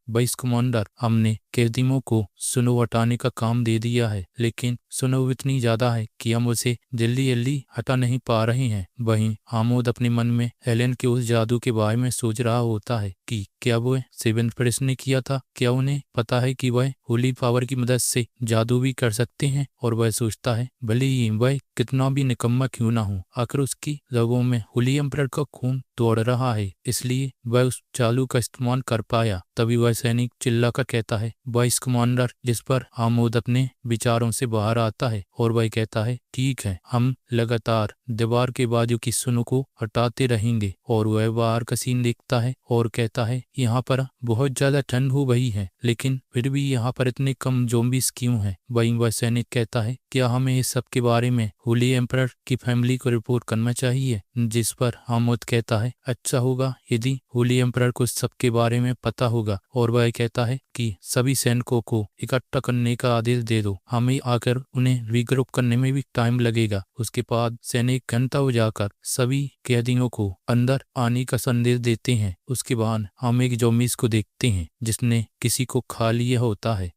वाइस कमांडर हमने कैदियों को स्नो हटाने का काम दे दिया है, लेकिन स्नो इतनी ज्यादा है कि हम उसे जल्दी जल्दी हटा नहीं पा रहे हैं। वहीं हामुद अपने मन में एलन के उस जादू के बारे में सोच रहा होता है कि क्या वह सेवेंथ प्रेस ने किया था, क्या उन्हें पता है कि वह होली पावर की मदद से जादू भी कर सकते हैं। और वह सोचता है भले ही वह कितना भी निकम्मा क्यों ना हो, आखिर उसकी रगों में होली एम्परर का खून दौड़ रहा है, इसलिए वह उस चालू का इस्तेमाल कर पाया। तभी वह सैनिक चिल्लाकर कहता है वाइस कमांडर। जिस पर हामुद अपने विचारों से बाहर आता है और वह कहता है ठीक है, हम लगातार दीवार के बाजू की सुनो को हटाते रहेंगे। और वह बाहर का सीन देखता है और कहता है यहाँ पर बहुत ज्यादा ठंड हो गई है, लेकिन फिर भी यहाँ पर इतने कम ज़ॉम्बीज क्यों हैं। वहीं वह सैनिक कहता है क्या हमें इस सब के बारे में होली एम्परर की फैमिली को रिपोर्ट करना चाहिए। जिस पर हामुद कहता है अच्छा होगा यदि होली एम्परर को इस सब के बारे में पता होगा। और वह कहता है कि सभी सैनिकों को इकट्ठा करने का आदेश दे दो, हमें आकर उन्हें रिग्रुप करने में भी टाइम लगेगा। उसके बाद सैनिक घंटा हो जाकर सभी कैदियों को अंदर आने का संदेश देते हैं। उसके बाद हम एक ज़ॉम्बीज को देखते हैं जिसने किसी को खा लिया होता है।